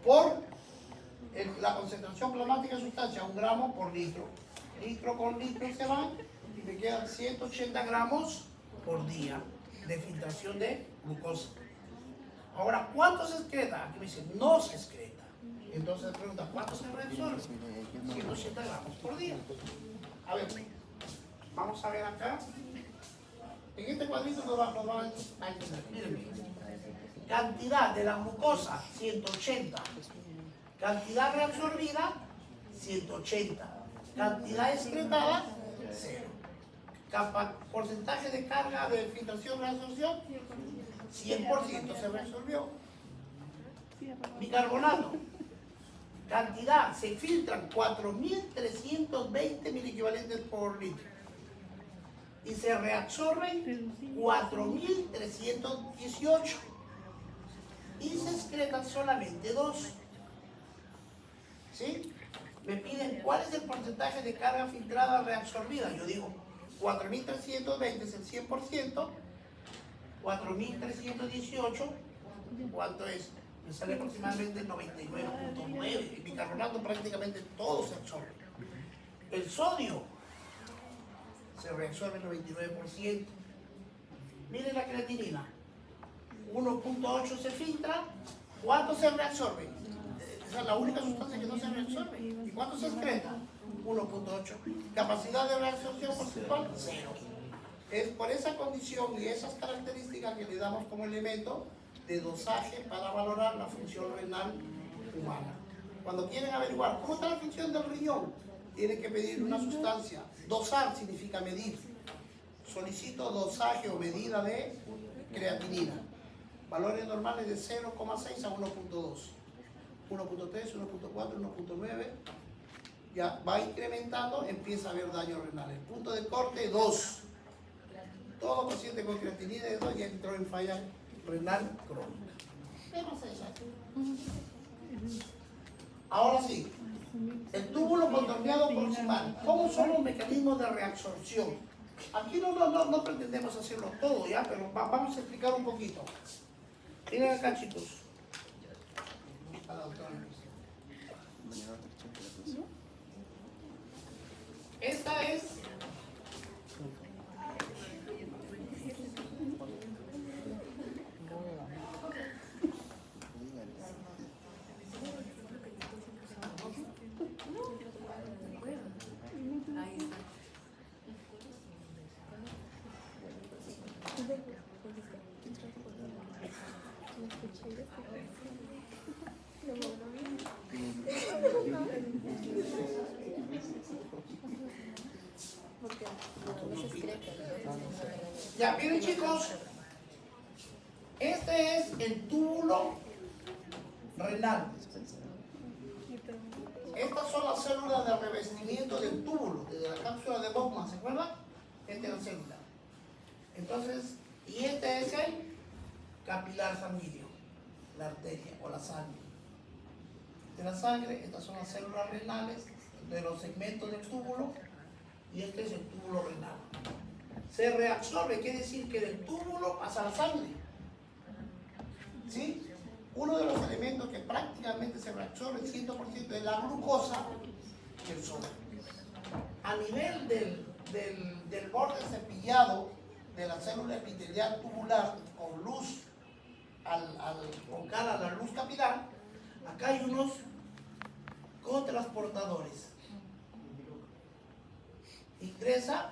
por la concentración plasmática de sustancia, 1 gramo por litro. Litro con litro se van y me quedan 180 gramos por día. de filtración de glucosa. Ahora, ¿cuánto se excreta? Aquí me dice, no se excreta. Entonces se pregunta, ¿cuánto se reabsorbe? 180 gramos por día. A ver, vamos a ver acá. En este cuadrito nos va a entender. Miren, cantidad de la glucosa, 180. Cantidad reabsorbida, 180. Cantidad excretada, 0. Porcentaje de carga de filtración reabsorción, 100% se reabsorbió. Bicarbonato. Cantidad, se filtran 4.320 miliequivalentes por litro. Y se reabsorben 4.318. Y se excretan solamente 2. ¿Sí? Me piden cuál es el porcentaje de carga filtrada reabsorbida. Yo digo 4.320 es el 100%. 4.318, ¿cuánto es? Me sale aproximadamente 99.9. El bicarbonato prácticamente todo se absorbe. El sodio se reabsorbe el 99%. Miren la creatinina. 1.8 se filtra. ¿Cuánto se reabsorbe? Esa es la única sustancia que no se reabsorbe. ¿Y cuánto se excreta? 1.8. Capacidad de reabsorción porcentual, 0. Es por esa condición y esas características que le damos como elemento de dosaje para valorar la función renal humana. Cuando quieren averiguar cómo está la función del riñón, tienen que pedir una sustancia. Dosar significa medir. Solicito dosaje o medida de creatinina. Valores normales de 0,6 a 1.2. 1.3, 1.4, 1.9. Ya va incrementando, empieza a haber daño renal. El punto de corte, 2. Todo paciente con creatinina de 2 ya entró en falla renal crónica. Vemos eso. Ahora sí, el túbulo contorneado proximal. ¿Cómo son los mecanismos de reabsorción? Aquí no pretendemos hacerlo todo ya, pero vamos a explicar un poquito. Miren acá, chicos. A la doctora. Esta es ya, miren chicos, este es el túbulo renal. Estas son las células de revestimiento del túbulo, de la cápsula de Bowman, ¿se acuerdan? Esta es la célula. Entonces, y este es el capilar sanguíneo, la arteria o la sangre. De la sangre, estas son las células renales de los segmentos del túbulo y este es el túbulo renal. Se reabsorbe, quiere decir que del túbulo pasa la sangre. ¿Sí? Uno de los elementos que prácticamente se reabsorbe 100% es la glucosa y el sodio. A nivel del borde cepillado de la célula epitelial tubular con luz, con cara a la luz capilar, acá hay unos cotransportadores. Ingresa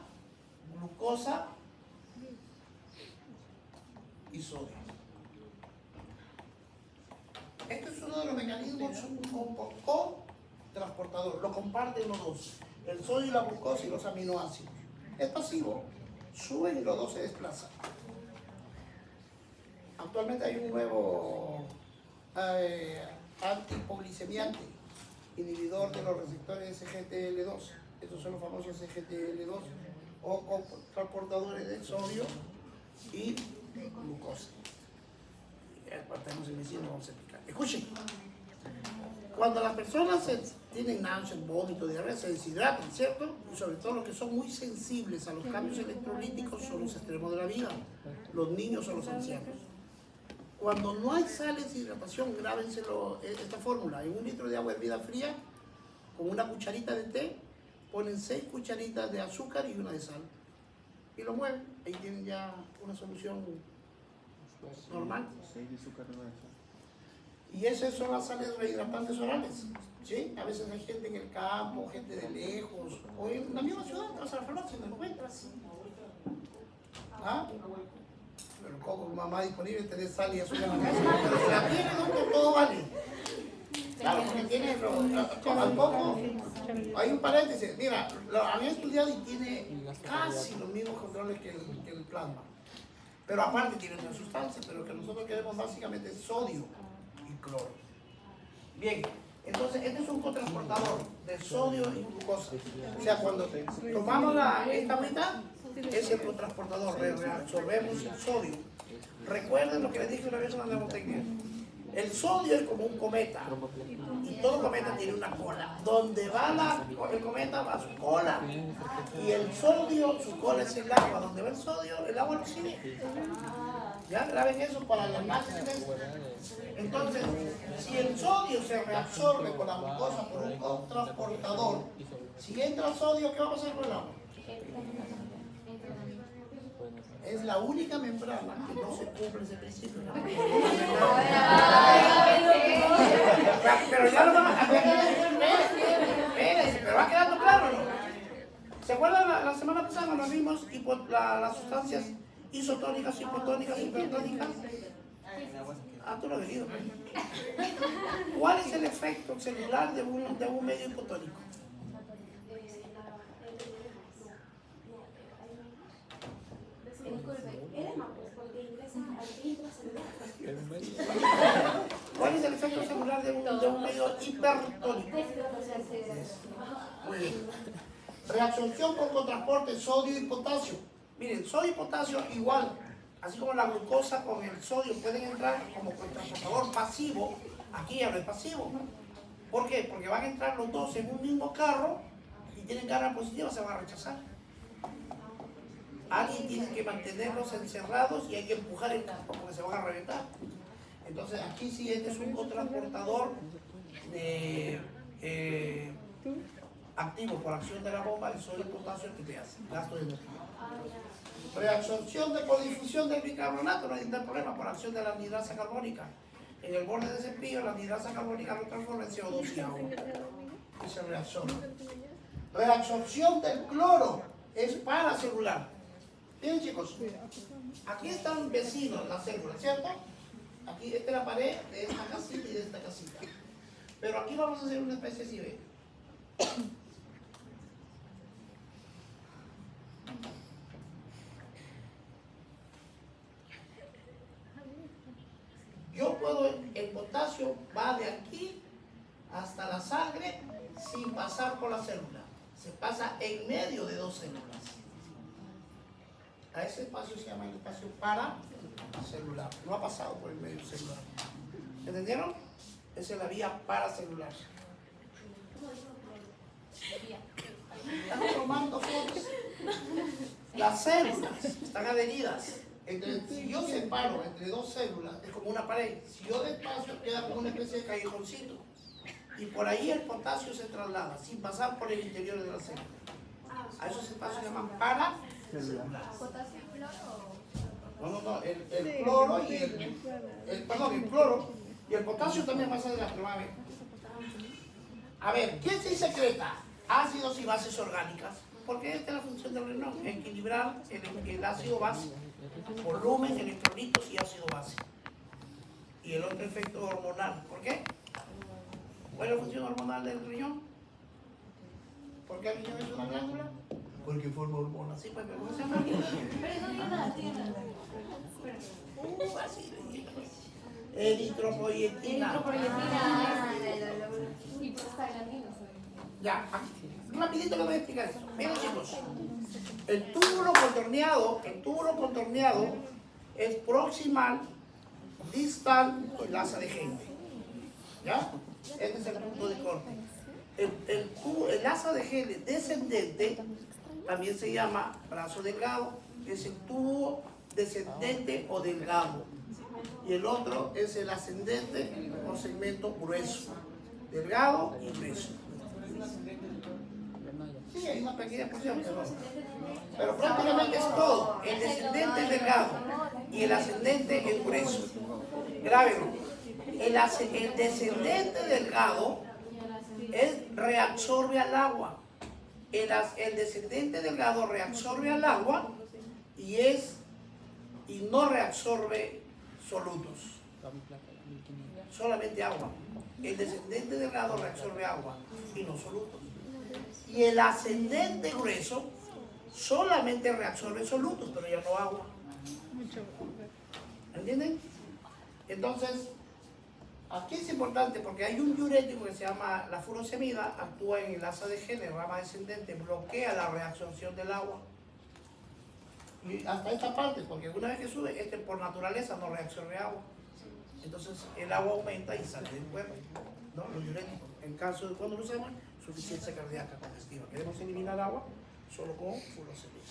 glucosa y sodio. Este es uno de los mecanismos cotransportador. Lo comparten los dos, el sodio y la glucosa y los aminoácidos. Es pasivo, suben y los dos se desplazan. Actualmente hay un nuevo antihipoglicemiante, inhibidor de los receptores SGLT2. Estos son los famosos SGLT2 o transportadores de sodio y glucosa. Tenemos el vecino, vamos a explicar. Escuchen, cuando las personas tienen náuseas, vómito, diarrea, se deshidratan, ¿cierto? Y sobre todo los que son muy sensibles a los cambios electrolíticos son los extremos de la vida, los niños o los ancianos. Cuando no hay sales y hidratación, grábenselo esta fórmula. En 1 litro de agua hervida fría, con una cucharita de té, ponen 6 cucharitas de azúcar y 1 de sal. y lo mueven. Ahí tienen ya una solución normal. Y esas son las sales rehidratantes orales. ¿Sí? A veces hay gente en el campo, gente de lejos, o en la misma ciudad, te vas a la farmacia y lo encuentras. ¿Ah? Pero como mamá disponible, tenés sal y azúcar en la casa, pero si la tiene, doctor, todo vale. Claro, porque tiene, al poco, hay un paréntesis, mira, lo había estudiado y tiene casi los mismos controles que el plasma. Pero aparte tiene una sustancia, pero que nosotros queremos básicamente es sodio y cloro. Bien, entonces este es un cotransportador de sodio y glucosa. O sea, cuando tomamos esta agüita, es el cotransportador, reabsorbemos el sodio. Recuerden lo que les dije una vez en la mnemotecnia. El sodio es como un cometa y todo cometa tiene una cola. Donde va el cometa va su cola y el sodio, su cola es el agua. Donde va el agua lo sigue. Ya graben eso para las máquinas. Entonces, si el sodio se reabsorbe con la glucosa por un transportador, si entra sodio, ¿qué va a pasar con el agua? Es la única membrana que no se cumple ese principio. Pero ya lo vamos a ver. Espérense, pero va quedando claro, ¿no? ¿Se acuerdan la semana pasada cuando vimos las sustancias isotónicas, hipotónicas, hipertónicas? Ah, tú lo has leído. ¿Cuál es el efecto celular de un medio hipotónico? ¿Cuál es el efecto celular de un medio hipertónico? Muy bien. Reabsorción con cotransporte sodio y potasio. Miren, sodio y potasio igual, así como la glucosa con el sodio pueden entrar como cotransportador pasivo. Aquí ya no es pasivo. ¿Por qué? Porque van a entrar los dos en un mismo carro y tienen carga positiva, se van a rechazar. Alguien tiene que mantenerlos encerrados y hay que empujar el carro porque se van a reventar. Entonces aquí sí este es un cotransportador activo por acción de la bomba de sodio y potasio que te hace gasto de energía. Reabsorción de codifusión del bicarbonato, no hay ningún problema por acción de la anhidrasa carbónica. En el borde de cepillo la anhidrasa carbónica lo transforma en CO2 y agua y se reabsorbe. Reabsorción del cloro es paracelular. Bien, chicos, aquí están vecinos las células, ¿cierto? Aquí esta es la pared de esta casita y de esta casita. Pero aquí vamos a hacer una especie así, ¿ve? Yo puedo, el potasio va de aquí hasta la sangre sin pasar por la célula. Se pasa en medio de dos células. A ese espacio se llama el espacio paracelular. No ha pasado por el medio celular. ¿Entendieron? Esa es la vía paracelular. Estamos tomando fotos. Las células están adheridas. Si yo separo entre dos células, es como una pared. Si yo despacio, queda como una especie de callejoncito. Y por ahí el potasio se traslada, sin pasar por el interior de la célula. A esos espacios se llaman paracelular. ¿Potasio y cloro? No, el cloro y el cloro y el potasio también más adelante, lo van a ver. A ver, ¿qué se secreta? Ácidos y bases orgánicas. Porque esta es la función del renón, equilibrar el ácido base, volumen, electrolitos y ácido base. Y el otro efecto hormonal. ¿Por qué? ¿Cuál es la función hormonal del riñón? ¿Por qué el riñón es una glándula? Porque forma hormonas. Sí, pues, ¿cómo se llama? Pero no tiene nada, Así. Eritropoyetina. Y prostaglandinas. Ya, rapidito le voy a explicar esto. Miren, chicos, el túbulo contorneado es proximal, distal o el asa de Henle. ¿Ya? Este es el punto de corte. El asa de Henle descendente también se llama brazo delgado, es el tubo descendente o delgado. Y el otro es el ascendente o segmento grueso, delgado y grueso. Sí, hay una pequeña porción, pero prácticamente es todo. El descendente es delgado y el ascendente es grueso. Grábenlo. El descendente delgado reabsorbe al agua. El descendente delgado reabsorbe al agua y no reabsorbe solutos. Solamente agua. El descendente delgado reabsorbe agua y no solutos. Y el ascendente grueso solamente reabsorbe solutos, pero ya no agua. ¿Entienden? Entonces, aquí es importante porque hay un diurético que se llama la furosemida, actúa en el asa de Henle, rama descendente, bloquea la reabsorción del agua. Y hasta esta parte, porque una vez que sube, por naturaleza no reabsorbe agua. Entonces el agua aumenta y sale del cuerpo, ¿no? Los diuréticos. En caso de cuando lo usamos, suficiencia cardíaca congestiva. Queremos eliminar agua solo con furosemida.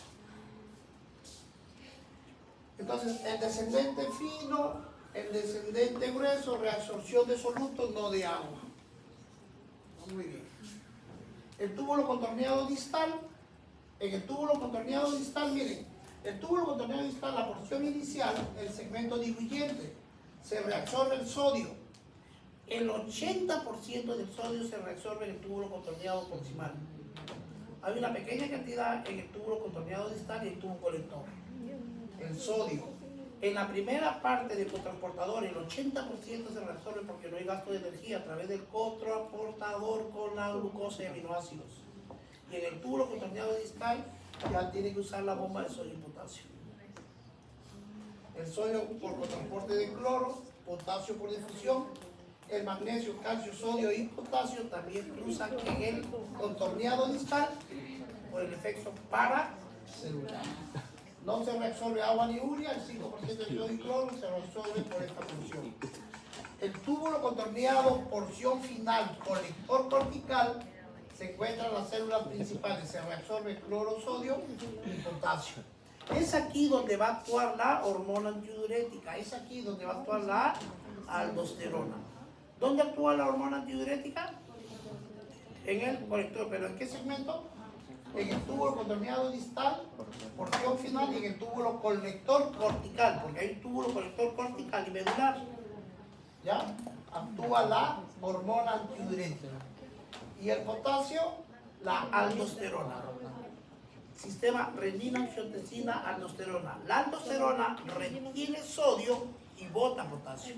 Entonces, el descendente fino, el descendente grueso, reabsorción de solutos, no de agua. Muy bien. El túbulo contorneado distal, en el túbulo contorneado distal, miren, el túbulo contorneado distal, la porción inicial, el segmento diluyente, se reabsorbe el sodio. El 80% del sodio se reabsorbe en el túbulo contorneado proximal. Hay una pequeña cantidad en el túbulo contorneado distal y el tubo colector. El sodio. En la primera parte del cotransportador, el 80% se reabsorbe porque no hay gasto de energía a través del cotransportador con la glucosa y aminoácidos. Y en el túbulo contorneado distal ya tiene que usar la bomba de sodio y potasio. El sodio por cotransporte de cloro, potasio por difusión, el magnesio, calcio, sodio y potasio también cruzan en el contorneado distal por el efecto paracelular. No se reabsorbe agua ni urea, el 5% de sodio y cloro se reabsorbe por esta función. El túbulo contorneado, porción final, colector cortical, se encuentran las células principales, se reabsorbe cloro, sodio y potasio. Es aquí donde va a actuar la hormona antidiurética, es aquí donde va a actuar la aldosterona. ¿Dónde actúa la hormona antidiurética? En el colector, ¿pero en qué segmento? En el túbulo contorneado distal, porción final, y en el túbulo colector cortical, porque hay un túbulo colector cortical y medular. ¿Ya? Actúa la hormona antidiurética. Y el potasio, la aldosterona. Sistema renina-angiotensina, aldosterona. La aldosterona retiene sodio y bota potasio.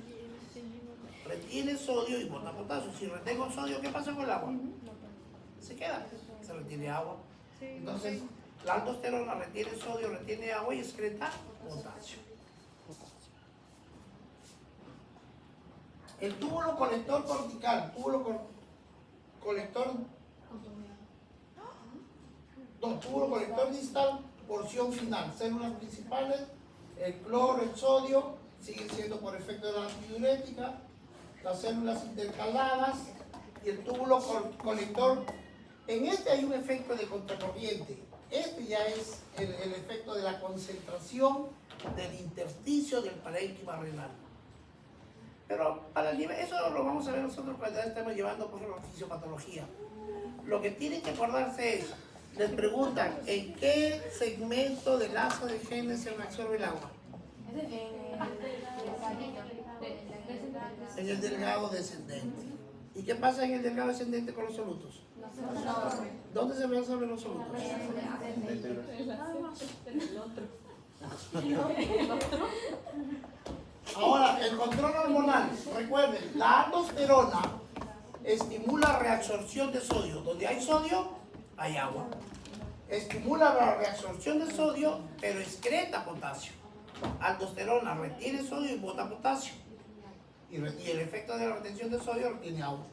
Retiene sodio y bota potasio. Si retengo sodio, ¿qué pasa con el agua? Se queda, se retiene agua. Entonces, la aldosterona retiene sodio, retiene agua y excreta potasio. El túbulo colector cortical, túbulo colector distal, porción final, células principales, el cloro, el sodio, siguen siendo por efecto de la antidiurética, las células intercaladas y el túbulo colector. En este hay un efecto de contracorriente. Este ya es el efecto de la concentración del intersticio del parénquima renal. Pero para el nivel, eso lo vamos a ver nosotros cuando ya estemos llevando por la fisiopatología. Lo que tienen que acordarse es, les preguntan, ¿en qué segmento del asa de Henle se reabsorbe el agua? En el delgado descendente. ¿Y qué pasa en el delgado descendente con los solutos? ¿Dónde se reabsorben los solutos? Ahora, el control hormonal. Recuerden, la aldosterona estimula la reabsorción de sodio. Donde hay sodio, hay agua. Estimula la reabsorción de sodio, pero excreta potasio. Aldosterona retiene sodio y bota potasio. Y el efecto de la retención de sodio retiene agua.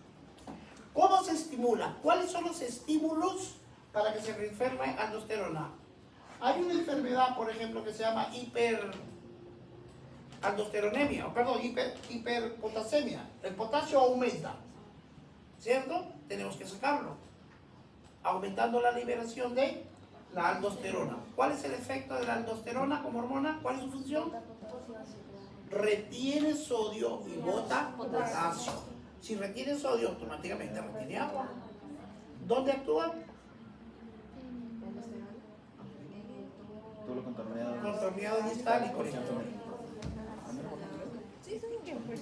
¿Cómo se estimula? ¿Cuáles son los estímulos para que se reenferme aldosterona? Hay una enfermedad, por ejemplo, que se llama hiperpotasemia. El potasio aumenta, ¿cierto? Tenemos que sacarlo, aumentando la liberación de la aldosterona. ¿Cuál es el efecto de la aldosterona como hormona? ¿Cuál es su función? Retiene sodio y bota potasio. Si retiene sodio, automáticamente retiene agua. ¿Dónde actúa? contorneado distal y conector.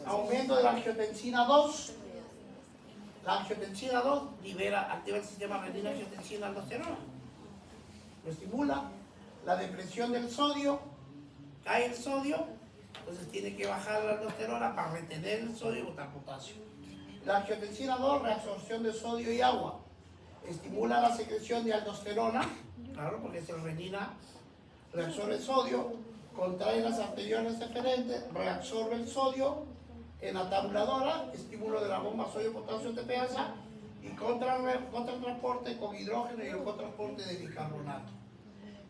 Aumento de la angiotensina 2. La angiotensina 2 activa el sistema renina-angiotensina-aldosterona. Lo estimula. La depresión del sodio, cae el sodio, entonces tiene que bajar la aldosterona para retener el sodio y botar potasio. La angiotensina 2, reabsorción de sodio y agua. Estimula la secreción de aldosterona, claro, porque es el renina, reabsorbe el sodio, contrae las arteriolas eferentes, reabsorbe el sodio en la tabuladora, estímulo de la bomba sodio-potasio TPasa y contra el transporte con hidrógeno y el contrasporte de bicarbonato.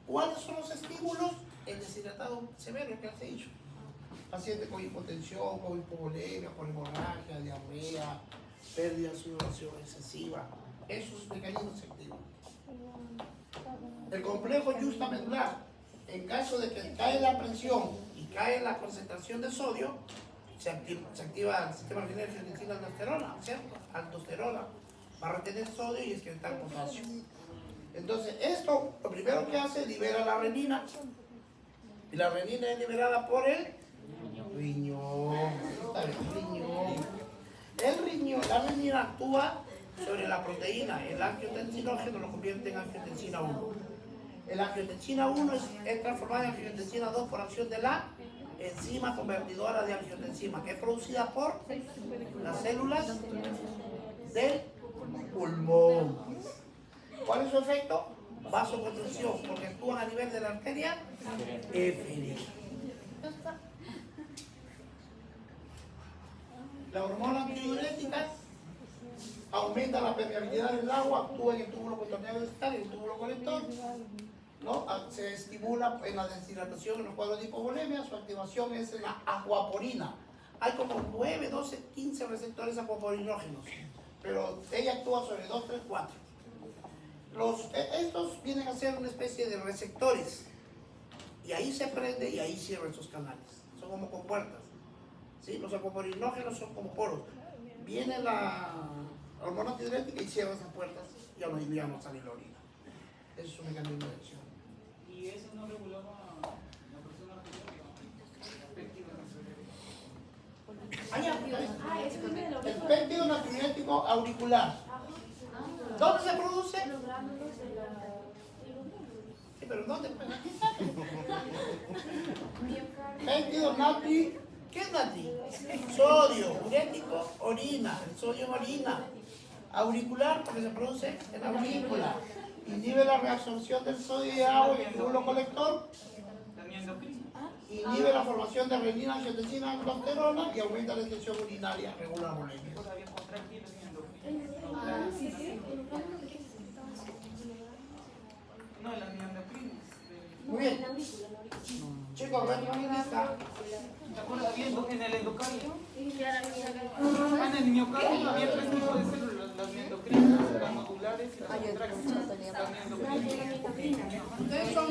¿Cuáles son los estímulos? El deshidratado severo, que has dicho. Paciente con hipotensión, con hipovolemia, con hemorragia, diarrea, pérdida de sudoración excesiva. Esos mecanismos se activan. El complejo yustamedular, en caso de que cae la presión y cae la concentración de sodio, se activa el sistema renina angiotensina aldosterona, ¿cierto? Aldosterona, para retener sodio y excretar potasio. Entonces, esto lo primero que hace, libera la renina. Y la renina es liberada por el riñón. El riñón, la renina actúa sobre la proteína. El angiotensinógeno lo convierte en angiotensina 1. El angiotensina 1 es transformada en angiotensina 2 por acción de la enzima convertidora de angiotensina, que es producida por las células del pulmón. ¿Cuál es su efecto? Vasoconstricción, porque actúan a nivel de la arteria efírica. La hormona antidiurética aumenta la permeabilidad del agua, actúa en el túbulo contorneado distal y el túbulo colector, ¿no? Se estimula en la deshidratación en los cuadros de hipovolemia, su activación es en la acuaporina. Hay como 9, 12, 15 receptores acuaporinógenos, pero ella actúa sobre 2, 3, 4. Estos vienen a ser una especie de receptores y ahí se prende y ahí cierra esos canales. Son como compuertas. ¿Sí? Los acuaporinógenos son como poros. Viene la hormona antidiurética y cierra esas puertas y ya no sale la orina. Ese es un mecanismo de acción. ¿Y eso no regulaba la persona péptido? El péptido natriurético auricular. ¿Dónde se produce? Sí, pero ¿dónde? Aquí está. Péptido natri. ¿Qué es natri? Sodio, urético, orina. El sodio en orina. Auricular, porque se produce en la aurícula. Inhibe la reabsorción del sodio y agua en el túbulo colector. También endocrina. Inhibe la formación de renina, angiotensina, aldosterona y aumenta la extensión urinaria, regula bolemia. Todavía contractiles y endocrina. No, las endocrinas. Muy bien. Chicos, ven, ¿dónde está? ¿Te acuerdas bien? En el endocardio. En el miocardio había 3 tipos de células: las endocrinas, las nodulares y las contractiles. Las endocrinas. Ustedes son